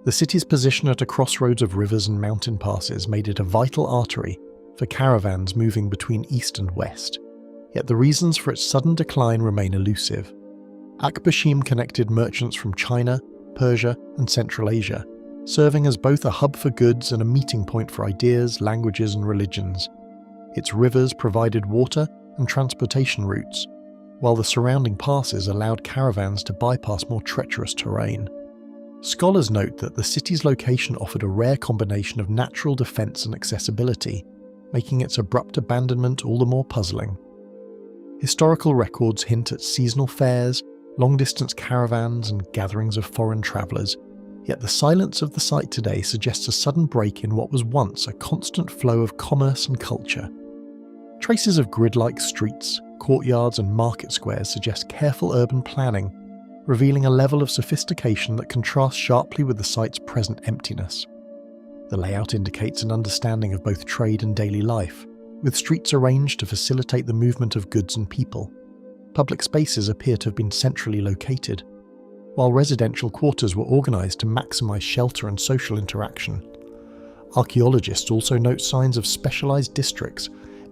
S1: The city's position at a crossroads of rivers and mountain passes made it a vital artery for caravans moving between east and west, yet the reasons for its sudden decline remain elusive. Akbashim connected merchants from China, Persia and Central Asia, serving as both a hub for goods and a meeting point for ideas, languages and religions. Its rivers provided water and transportation routes, while the surrounding passes allowed caravans to bypass more treacherous terrain. Scholars note that the city's location offered a rare combination of natural defense and accessibility, making its abrupt abandonment all the more puzzling. Historical records hint at seasonal fairs, long-distance caravans and gatherings of foreign travelers, yet the silence of the site today suggests a sudden break in what was once a constant flow of commerce and culture. Traces of grid-like streets, courtyards and market squares suggest careful urban planning, revealing a level of sophistication that contrasts sharply with the site's present emptiness. The layout indicates an understanding of both trade and daily life, with streets arranged to facilitate the movement of goods and people. Public spaces appear to have been centrally located, while residential quarters were organised to maximise shelter and social interaction. Archaeologists also note signs of specialised districts,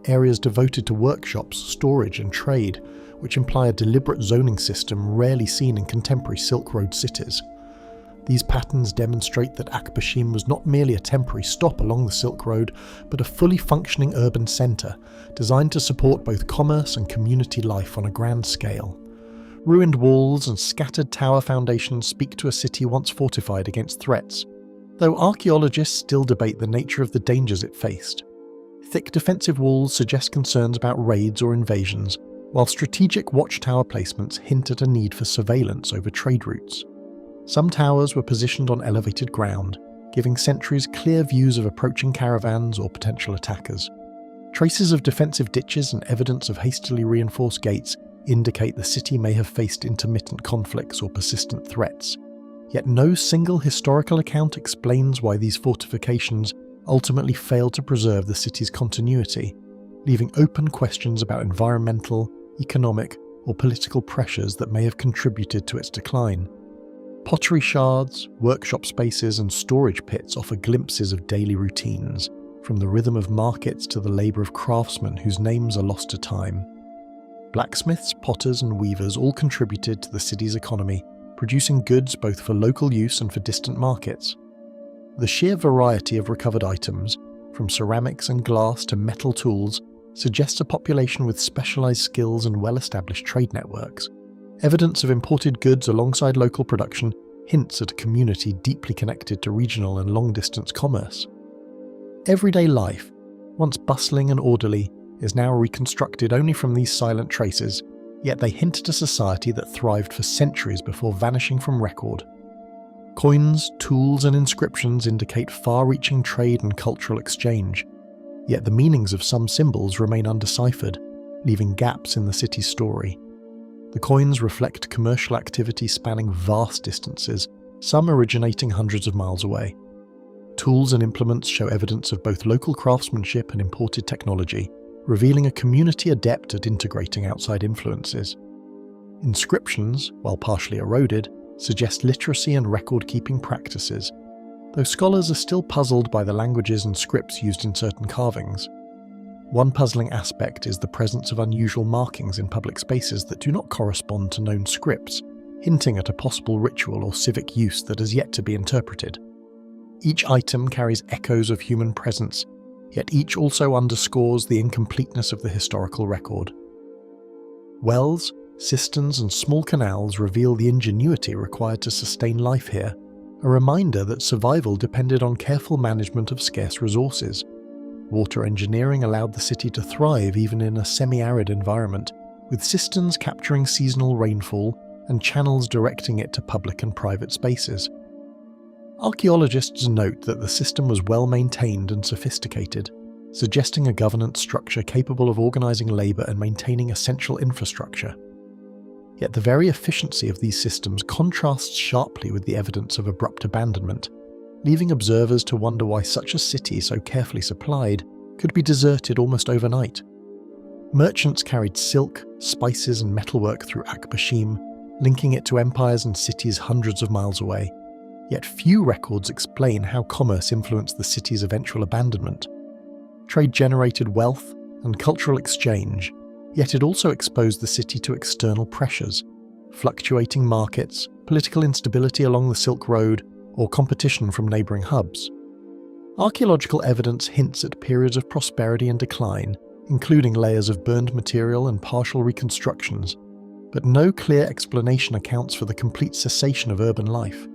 S1: areas devoted to workshops, storage and trade, which imply a deliberate zoning system rarely seen in contemporary Silk Road cities. These patterns demonstrate that Akbashim was not merely a temporary stop along the Silk Road, but a fully functioning urban centre, designed to support both commerce and community life on a grand scale. Ruined walls and scattered tower foundations speak to a city once fortified against threats, though archaeologists still debate the nature of the dangers it faced. Thick defensive walls suggest concerns about raids or invasions, while strategic watchtower placements hint at a need for surveillance over trade routes. Some towers were positioned on elevated ground, giving sentries clear views of approaching caravans or potential attackers. Traces of defensive ditches and evidence of hastily reinforced gates indicate the city may have faced intermittent conflicts or persistent threats. Yet no single historical account explains why these fortifications ultimately failed to preserve the city's continuity, leaving open questions about environmental, economic, or political pressures that may have contributed to its decline. Pottery shards, workshop spaces, and storage pits offer glimpses of daily routines, from the rhythm of markets to the labour of craftsmen whose names are lost to time. Blacksmiths, potters, and weavers all contributed to the city's economy, producing goods both for local use and for distant markets. The sheer variety of recovered items, from ceramics and glass to metal tools, suggests a population with specialised skills and well-established trade networks. Evidence of imported goods alongside local production hints at a community deeply connected to regional and long-distance commerce. Everyday life, once bustling and orderly, is now reconstructed only from these silent traces, yet they hint at a society that thrived for centuries before vanishing from record. Coins, tools, and inscriptions indicate far-reaching trade and cultural exchange, yet the meanings of some symbols remain undeciphered, leaving gaps in the city's story. The coins reflect commercial activity spanning vast distances, some originating hundreds of miles away. Tools and implements show evidence of both local craftsmanship and imported technology, revealing a community adept at integrating outside influences. Inscriptions, while partially eroded, suggest literacy and record-keeping practices, though scholars are still puzzled by the languages and scripts used in certain carvings. One puzzling aspect is the presence of unusual markings in public spaces that do not correspond to known scripts, hinting at a possible ritual or civic use that has yet to be interpreted. Each item carries echoes of human presence, yet each also underscores the incompleteness of the historical record. Wells, cisterns, and small canals reveal the ingenuity required to sustain life here, a reminder that survival depended on careful management of scarce resources. Water engineering allowed the city to thrive even in a semi-arid environment, with cisterns capturing seasonal rainfall and channels directing it to public and private spaces. Archaeologists note that the system was well maintained and sophisticated, suggesting a governance structure capable of organizing labor and maintaining essential infrastructure. Yet the very efficiency of these systems contrasts sharply with the evidence of abrupt abandonment, leaving observers to wonder why such a city so carefully supplied could be deserted almost overnight. Merchants carried silk, spices, and metalwork through Akbashim, linking it to empires and cities hundreds of miles away. Yet few records explain how commerce influenced the city's eventual abandonment. Trade generated wealth and cultural exchange, yet it also exposed the city to external pressures, fluctuating markets, political instability along the Silk Road, or competition from neighbouring hubs. Archaeological evidence hints at periods of prosperity and decline, including layers of burned material and partial reconstructions, but no clear explanation accounts for the complete cessation of urban life.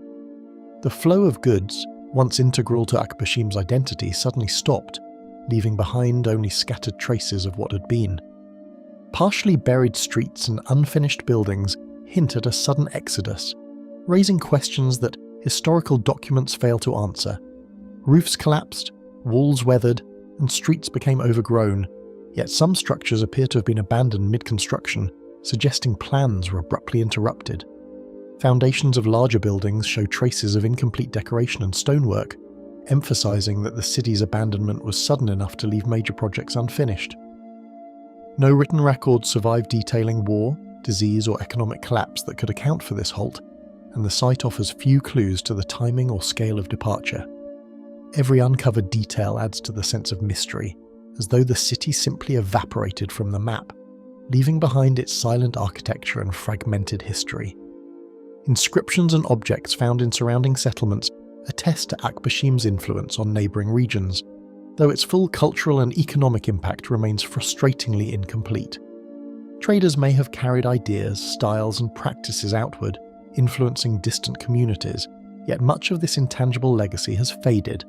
S1: The flow of goods, once integral to Akbashim's identity, suddenly stopped, leaving behind only scattered traces of what had been. Partially buried streets and unfinished buildings hint at a sudden exodus, raising questions that historical documents fail to answer. Roofs collapsed, walls weathered, and streets became overgrown, yet some structures appear to have been abandoned mid-construction, suggesting plans were abruptly interrupted. Foundations of larger buildings show traces of incomplete decoration and stonework, emphasizing that the city's abandonment was sudden enough to leave major projects unfinished. No written records survive detailing war, disease, or economic collapse that could account for this halt, and the site offers few clues to the timing or scale of departure. Every uncovered detail adds to the sense of mystery, as though the city simply evaporated from the map, leaving behind its silent architecture and fragmented history. Inscriptions and objects found in surrounding settlements attest to Akbashim's influence on neighbouring regions, though its full cultural and economic impact remains frustratingly incomplete. Traders may have carried ideas, styles, and practices outward, influencing distant communities, yet much of this intangible legacy has faded.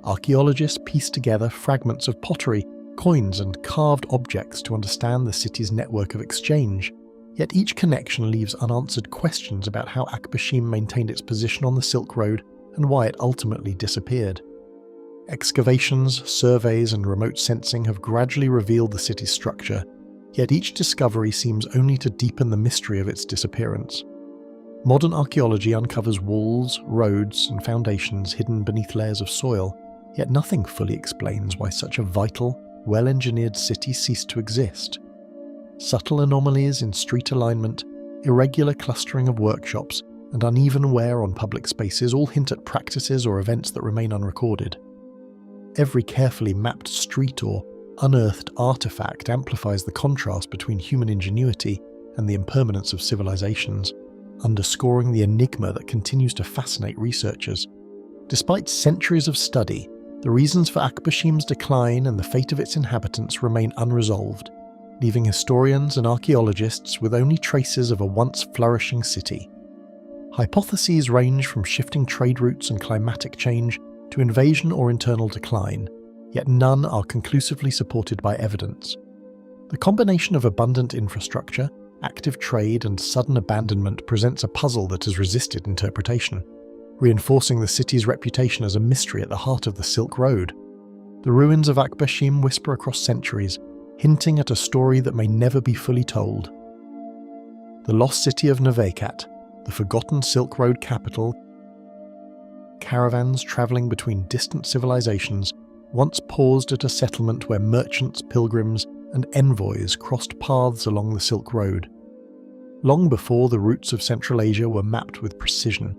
S1: Archaeologists piece together fragments of pottery, coins, and carved objects to understand the city's network of exchange, yet each connection leaves unanswered questions about how Akbashim maintained its position on the Silk Road and why it ultimately disappeared. Excavations, surveys, and remote sensing have gradually revealed the city's structure, yet each discovery seems only to deepen the mystery of its disappearance. Modern archaeology uncovers walls, roads, and foundations hidden beneath layers of soil, yet nothing fully explains why such a vital, well-engineered city ceased to exist. Subtle anomalies in street alignment, irregular clustering of workshops, and uneven wear on public spaces all hint at practices or events that remain unrecorded. Every carefully mapped street or unearthed artifact amplifies the contrast between human ingenuity and the impermanence of civilizations, underscoring the enigma that continues to fascinate researchers. Despite centuries of study, the reasons for Akbashim's decline and the fate of its inhabitants remain unresolved, leaving historians and archaeologists with only traces of a once flourishing city. Hypotheses range from shifting trade routes and climatic change to invasion or internal decline, yet none are conclusively supported by evidence. The combination of abundant infrastructure, active trade, and sudden abandonment presents a puzzle that has resisted interpretation. reinforcing the city's reputation as a mystery at the heart of the Silk Road. The ruins of Akbashim whisper across centuries, hinting at a story that may never be fully told. The lost city of Navaikat, the forgotten Silk Road capital, caravans travelling between distant civilizations, once paused at a settlement where merchants, pilgrims, and envoys crossed paths along the Silk Road. Long before the routes of Central Asia were mapped with precision,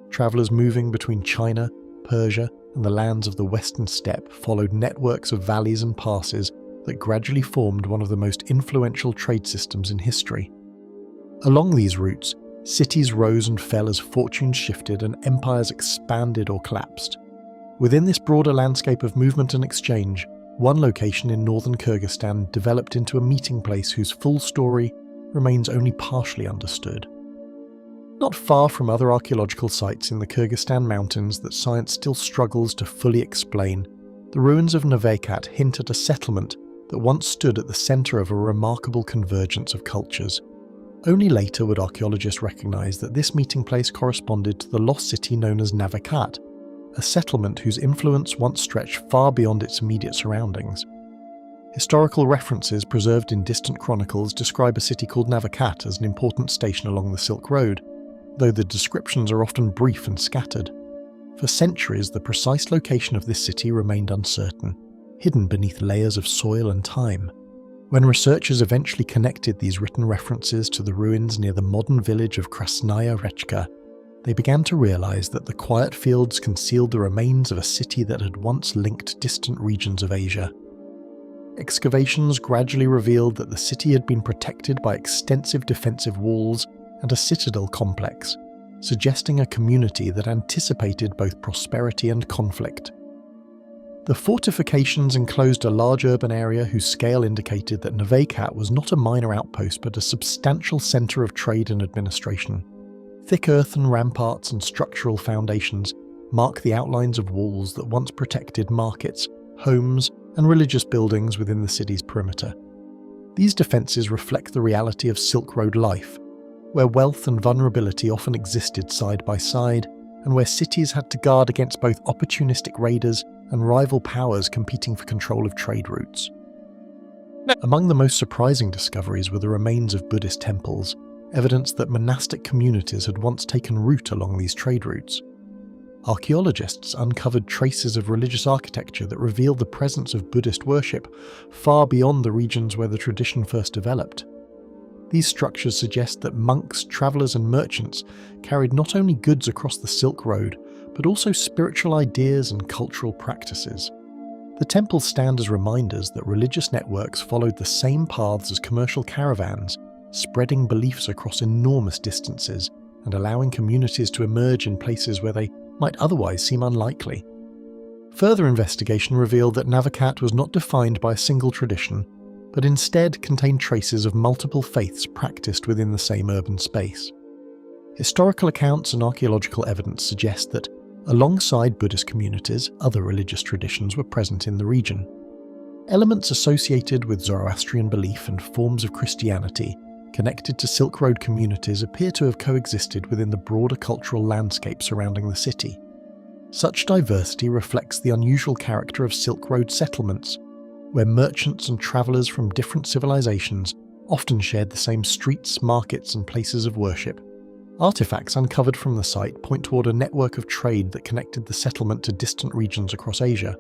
S1: travellers moving between China, Persia, and the lands of the Western Steppe followed networks of valleys and passes that gradually formed one of the most influential trade systems in history. Along these routes, cities rose and fell as fortunes shifted and empires expanded or collapsed. Within this broader landscape of movement and exchange, one location in northern Kyrgyzstan developed into a meeting place whose full story remains only partially understood. Not far from other archaeological sites in the Kyrgyzstan mountains that science still struggles to fully explain, the ruins of Navaikat hint at a settlement that once stood at the centre of a remarkable convergence of cultures. Only later would archaeologists recognise that this meeting place corresponded to the lost city known as Navaikat, a settlement whose influence once stretched far beyond its immediate surroundings. Historical references preserved in distant chronicles describe a city called Navaikat as an important station along the Silk Road, though the descriptions are often brief and scattered. For centuries, the precise location of this city remained uncertain, hidden beneath layers of soil and time. When researchers eventually connected these written references to the ruins near the modern village of Krasnaya Rechka, they began to realize that the quiet fields concealed the remains of a city that had once linked distant regions of Asia. Excavations gradually revealed that the city had been protected by extensive defensive walls and a citadel complex, suggesting a community that anticipated both prosperity and conflict. The fortifications enclosed a large urban area whose scale indicated that Navaikat was not a minor outpost but a substantial centre of trade and administration. Thick earthen ramparts and structural foundations mark the outlines of walls that once protected markets, homes, and religious buildings within the city's perimeter. These defences reflect the reality of Silk Road life, where wealth and vulnerability often existed side by side, and where cities had to guard against both opportunistic raiders and rival powers competing for control of trade routes. Among the most surprising discoveries were the remains of Buddhist temples, evidence that monastic communities had once taken root along these trade routes. Archaeologists uncovered traces of religious architecture that revealed the presence of Buddhist worship far beyond the regions where the tradition first developed. These structures suggest that monks, travellers and merchants carried not only goods across the Silk Road, but also spiritual ideas and cultural practices. The temples stand as reminders that religious networks followed the same paths as commercial caravans, spreading beliefs across enormous distances and allowing communities to emerge in places where they might otherwise seem unlikely. Further investigation revealed that Navaikat was not defined by a single tradition, but instead contained traces of multiple faiths practiced within the same urban space. Historical accounts and archaeological evidence suggest that, alongside Buddhist communities, other religious traditions were present in the region. Elements associated with Zoroastrian belief and forms of Christianity connected to Silk Road communities appear to have coexisted within the broader cultural landscape surrounding the city. Such diversity reflects the unusual character of Silk Road settlements, where merchants and travellers from different civilizations often shared the same streets, markets, and places of worship. Artifacts uncovered from the site point toward a network of trade that connected the settlement to distant regions across Asia.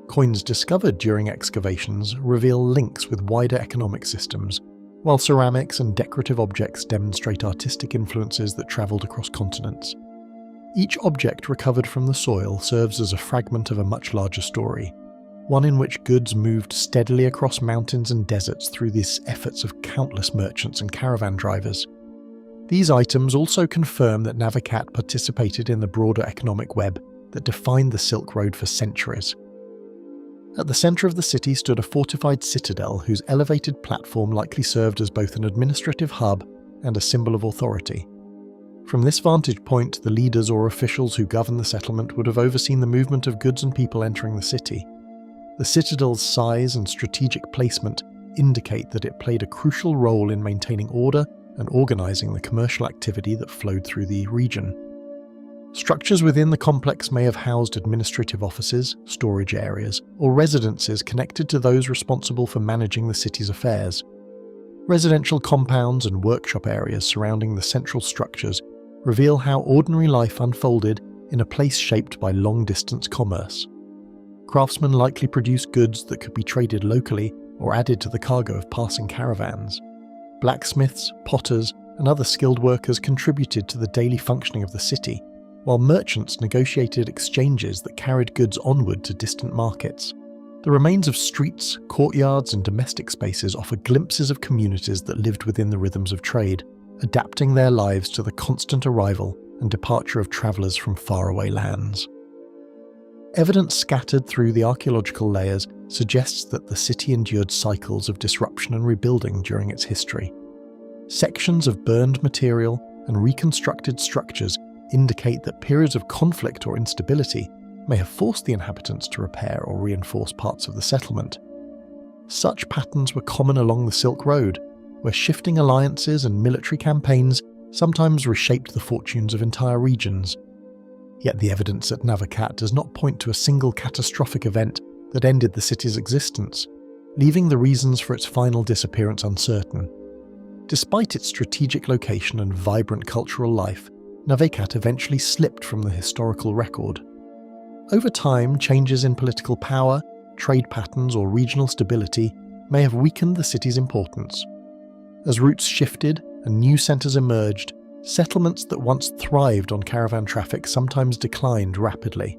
S1: Coins discovered during excavations reveal links with wider economic systems, while ceramics and decorative objects demonstrate artistic influences that travelled across continents. Each object recovered from the soil serves as a fragment of a much larger story, one in which goods moved steadily across mountains and deserts through the efforts of countless merchants and caravan drivers. These items also confirm that Navaikat participated in the broader economic web that defined the Silk Road for centuries. At the centre of the city stood a fortified citadel whose elevated platform likely served as both an administrative hub and a symbol of authority. From this vantage point, the leaders or officials who governed the settlement would have overseen the movement of goods and people entering the city. The citadel's size and strategic placement indicate that it played a crucial role in maintaining order and organising the commercial activity that flowed through the region. Structures within the complex may have housed administrative offices, storage areas, or residences connected to those responsible for managing the city's affairs. Residential compounds and workshop areas surrounding the central structures reveal how ordinary life unfolded in a place shaped by long-distance commerce. Craftsmen likely produced goods that could be traded locally or added to the cargo of passing caravans. Blacksmiths, potters, and other skilled workers contributed to the daily functioning of the city, while merchants negotiated exchanges that carried goods onward to distant markets. The remains of streets, courtyards, and domestic spaces offer glimpses of communities that lived within the rhythms of trade, adapting their lives to the constant arrival and departure of travellers from faraway lands. Evidence scattered through the archaeological layers suggests that the city endured cycles of disruption and rebuilding during its history. Sections of burned material and reconstructed structures indicate that periods of conflict or instability may have forced the inhabitants to repair or reinforce parts of the settlement. Such patterns were common along the Silk Road, where shifting alliances and military campaigns sometimes reshaped the fortunes of entire regions. Yet the evidence at Navakat does not point to a single catastrophic event that ended the city's existence, leaving the reasons for its final disappearance uncertain. Despite its strategic location and vibrant cultural life, Navakat eventually slipped from the historical record. Over time, changes in political power, trade patterns, or regional stability may have weakened the city's importance. As routes shifted and new centres emerged, settlements that once thrived on caravan traffic sometimes declined rapidly.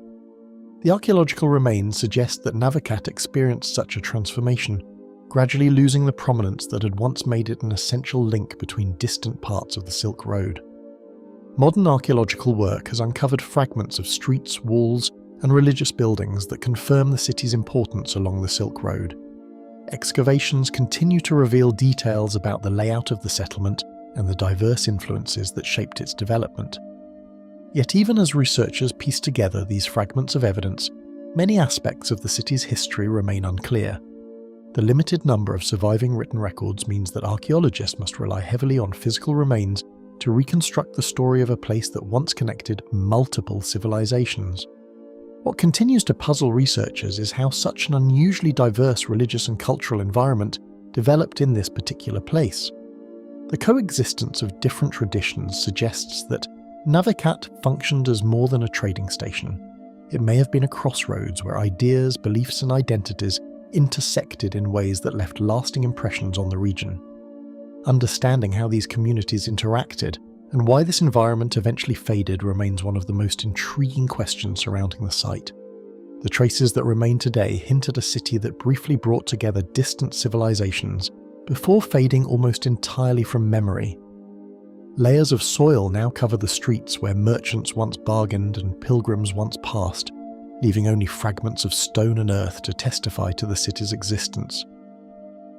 S1: The archaeological remains suggest that Navakat experienced such a transformation, gradually losing the prominence that had once made it an essential link between distant parts of the Silk Road. Modern archaeological work has uncovered fragments of streets, walls, and religious buildings that confirm the city's importance along the Silk Road. Excavations continue to reveal details about the layout of the settlement and the diverse influences that shaped its development. Yet even as researchers piece together these fragments of evidence, many aspects of the city's history remain unclear. The limited number of surviving written records means that archaeologists must rely heavily on physical remains to reconstruct the story of a place that once connected multiple civilizations. What continues to puzzle researchers is how such an unusually diverse religious and cultural environment developed in this particular place. The coexistence of different traditions suggests that Navakat functioned as more than a trading station. It may have been a crossroads where ideas, beliefs, and identities intersected in ways that left lasting impressions on the region. Understanding how these communities interacted and why this environment eventually faded remains one of the most intriguing questions surrounding the site. The traces that remain today hint at a city that briefly brought together distant civilizations before fading almost entirely from memory. Layers of soil now cover the streets where merchants once bargained and pilgrims once passed, leaving only fragments of stone and earth to testify to the city's existence.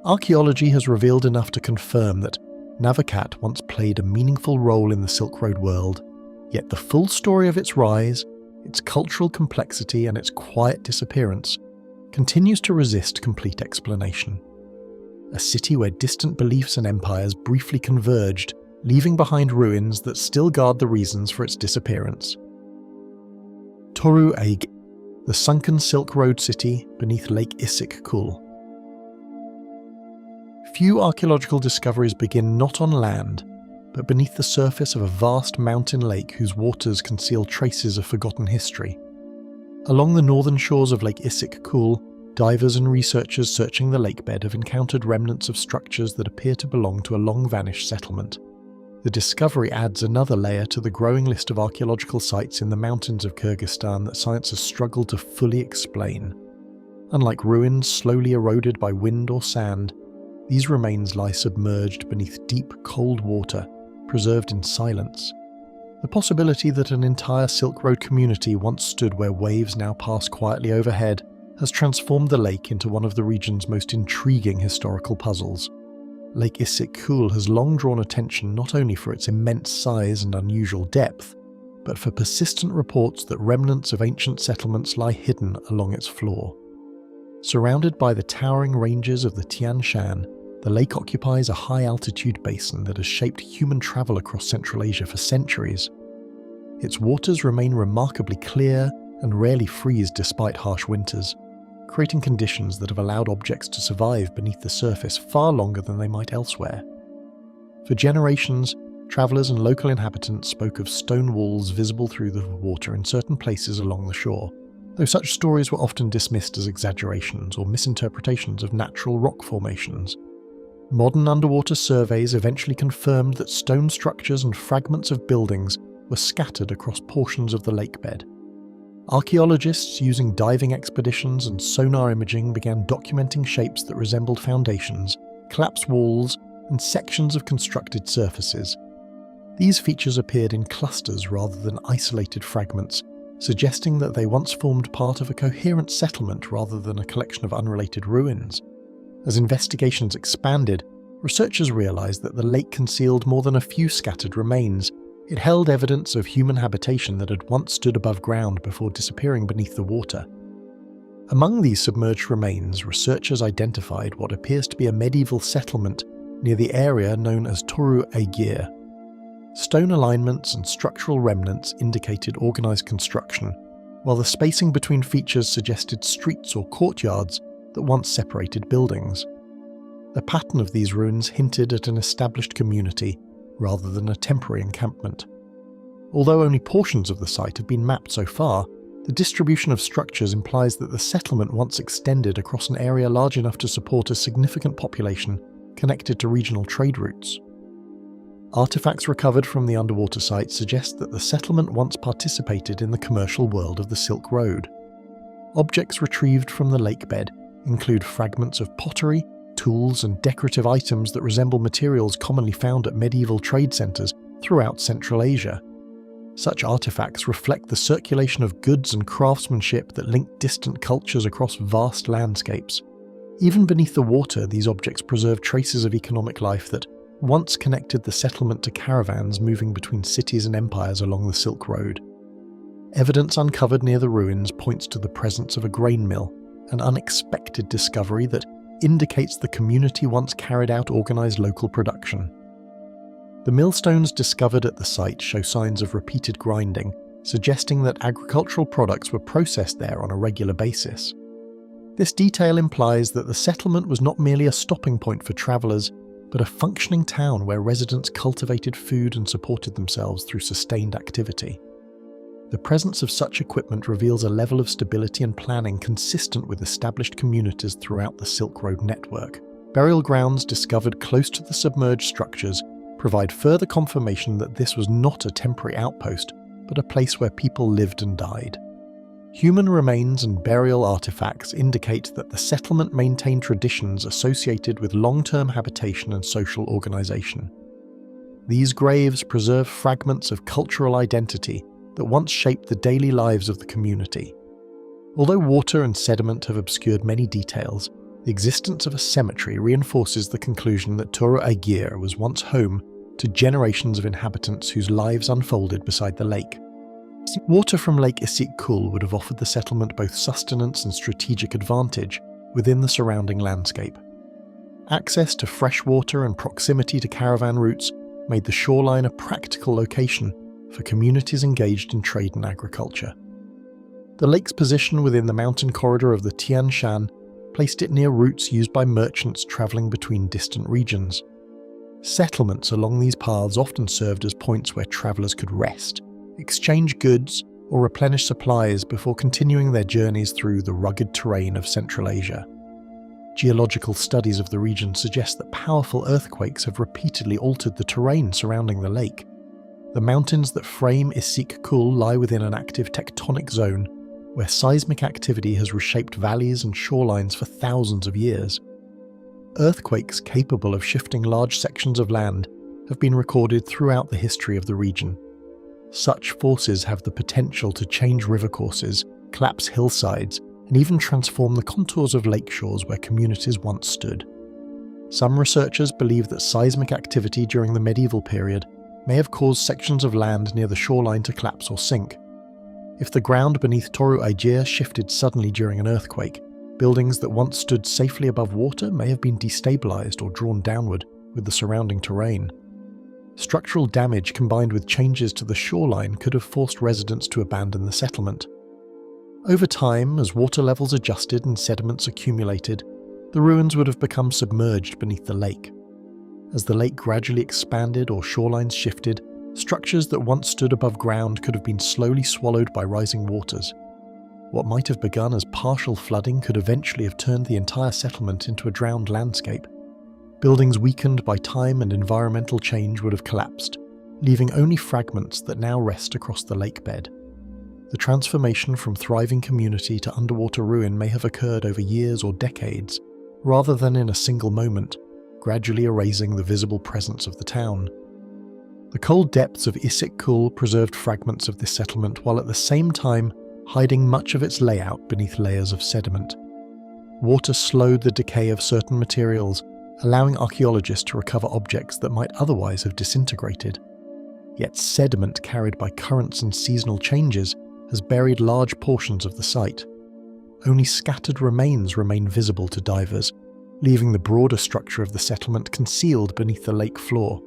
S1: Archaeology has revealed enough to confirm that Navakat once played a meaningful role in the Silk Road world, yet the full story of its rise, its cultural complexity, and its quiet disappearance continues to resist complete explanation. A city where distant beliefs and empires briefly converged, leaving behind ruins that still guard the reasons for its disappearance. Toru Aig, the sunken Silk Road city beneath Lake Issyk-Kul. Few archaeological discoveries begin not on land, but beneath the surface of a vast mountain lake whose waters conceal traces of forgotten history. Along the northern shores of Lake Issyk-Kul, divers and researchers searching the lakebed have encountered remnants of structures that appear to belong to a long-vanished settlement. The discovery adds another layer to the growing list of archaeological sites in the mountains of Kyrgyzstan that science has struggled to fully explain. Unlike ruins slowly eroded by wind or sand, these remains lie submerged beneath deep, cold water, preserved in silence. The possibility that an entire Silk Road community once stood where waves now pass quietly overhead has transformed the lake into one of the region's most intriguing historical puzzles. Lake Issyk-Kul has long drawn attention not only for its immense size and unusual depth, but for persistent reports that remnants of ancient settlements lie hidden along its floor. Surrounded by the towering ranges of the Tian Shan, the lake occupies a high-altitude basin that has shaped human travel across Central Asia for centuries. its waters remain remarkably clear and rarely freeze despite harsh winters, creating conditions that have allowed objects to survive beneath the surface far longer than they might elsewhere. For generations, travellers and local inhabitants spoke of stone walls visible through the water in certain places along the shore, though such stories were often dismissed as exaggerations or misinterpretations of natural rock formations. Modern underwater surveys eventually confirmed that stone structures and fragments of buildings were scattered across portions of the lakebed. Archaeologists using diving expeditions and sonar imaging began documenting shapes that resembled foundations, collapsed walls, and sections of constructed surfaces. These features appeared in clusters rather than isolated fragments, suggesting that they once formed part of a coherent settlement rather than a collection of unrelated ruins. As investigations expanded, researchers realized that the lake concealed more than a few scattered remains. It held evidence of human habitation that had once stood above ground before disappearing beneath the water. Among these submerged remains, researchers identified what appears to be a medieval settlement near the area known as Toru Aegir. Stone alignments and structural remnants indicated organized construction, while the spacing between features suggested streets or courtyards that once separated buildings. The pattern of these ruins hinted at an established community rather than a temporary encampment. Although only portions of the site have been mapped so far, the distribution of structures implies that the settlement once extended across an area large enough to support a significant population connected to regional trade routes. Artifacts recovered from the underwater site suggest that the settlement once participated in the commercial world of the Silk Road. Objects retrieved from the lakebed include fragments of pottery, tools, and decorative items that resemble materials commonly found at medieval trade centres throughout Central Asia. Such artifacts reflect the circulation of goods and craftsmanship that link distant cultures across vast landscapes. Even beneath the water, these objects preserve traces of economic life that once connected the settlement to caravans moving between cities and empires along the Silk Road. Evidence uncovered near the ruins points to the presence of a grain mill, an unexpected discovery that indicates the community once carried out organised local production. The millstones discovered at the site show signs of repeated grinding, suggesting that agricultural products were processed there on a regular basis. This detail implies that the settlement was not merely a stopping point for travellers, but a functioning town where residents cultivated food and supported themselves through sustained activity. The presence of such equipment reveals a level of stability and planning consistent with established communities throughout the Silk Road network. Burial grounds discovered close to the submerged structures provide further confirmation that this was not a temporary outpost, but a place where people lived and died. Human remains and burial artifacts indicate that the settlement maintained traditions associated with long-term habitation and social organisation. These graves preserve fragments of cultural identity that once shaped the daily lives of the community. Although water and sediment have obscured many details, the existence of a cemetery reinforces the conclusion that Toru Aegir was once home to generations of inhabitants whose lives unfolded beside the lake. Water from Lake Issyk-Kul would have offered the settlement both sustenance and strategic advantage within the surrounding landscape. Access to fresh water and proximity to caravan routes made the shoreline a practical location for communities engaged in trade and agriculture. The lake's position within the mountain corridor of the Tian Shan placed it near routes used by merchants travelling between distant regions. Settlements along these paths often served as points where travellers could rest, exchange goods, or replenish supplies before continuing their journeys through the rugged terrain of Central Asia. Geological studies of the region suggest that powerful earthquakes have repeatedly altered the terrain surrounding the lake. The mountains that frame Issyk-Kul lie within an active tectonic zone, where seismic activity has reshaped valleys and shorelines for thousands of years. Earthquakes capable of shifting large sections of land have been recorded throughout the history of the region. Such forces have the potential to change river courses, collapse hillsides, and even transform the contours of lake shores where communities once stood. Some researchers believe that seismic activity during the medieval period may have caused sections of land near the shoreline to collapse or sink. If the ground beneath Toru Aegir shifted suddenly during an earthquake, buildings that once stood safely above water may have been destabilized or drawn downward with the surrounding terrain. Structural damage combined with changes to the shoreline could have forced residents to abandon the settlement. Over time, as water levels adjusted and sediments accumulated, the ruins would have become submerged beneath the lake. As the lake gradually expanded or shorelines shifted, structures that once stood above ground could have been slowly swallowed by rising waters. What might have begun as partial flooding could eventually have turned the entire settlement into a drowned landscape. Buildings weakened by time and environmental change would have collapsed, leaving only fragments that now rest across the lake bed. The transformation from thriving community to underwater ruin may have occurred over years or decades, rather than in a single moment, gradually erasing the visible presence of the town. The cold depths of Issyk Kul preserved fragments of this settlement while at the same time hiding much of its layout beneath layers of sediment. Water slowed the decay of certain materials, allowing archaeologists to recover objects that might otherwise have disintegrated. Yet sediment carried by currents and seasonal changes has buried large portions of the site. Only scattered remains remain visible to divers, leaving the broader structure of the settlement concealed beneath the lake floor.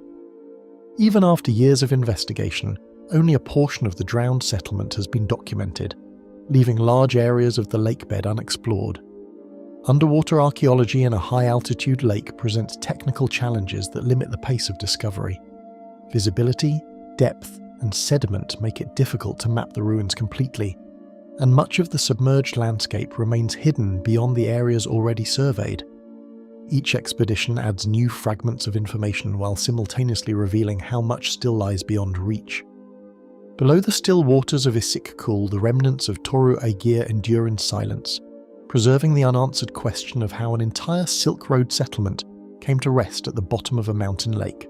S1: Even after years of investigation, only a portion of the drowned settlement has been documented, leaving large areas of the lake bed unexplored. Underwater archaeology in a high-altitude lake presents technical challenges that limit the pace of discovery. Visibility, depth, and sediment make it difficult to map the ruins completely, and much of the submerged landscape remains hidden beyond the areas already surveyed. Each expedition adds new fragments of information while simultaneously revealing how much still lies beyond reach. Below the still waters of Issyk Kul, the remnants of Toru Aegir endure in silence, preserving the unanswered question of how an entire Silk Road settlement came to rest at the bottom of a mountain lake.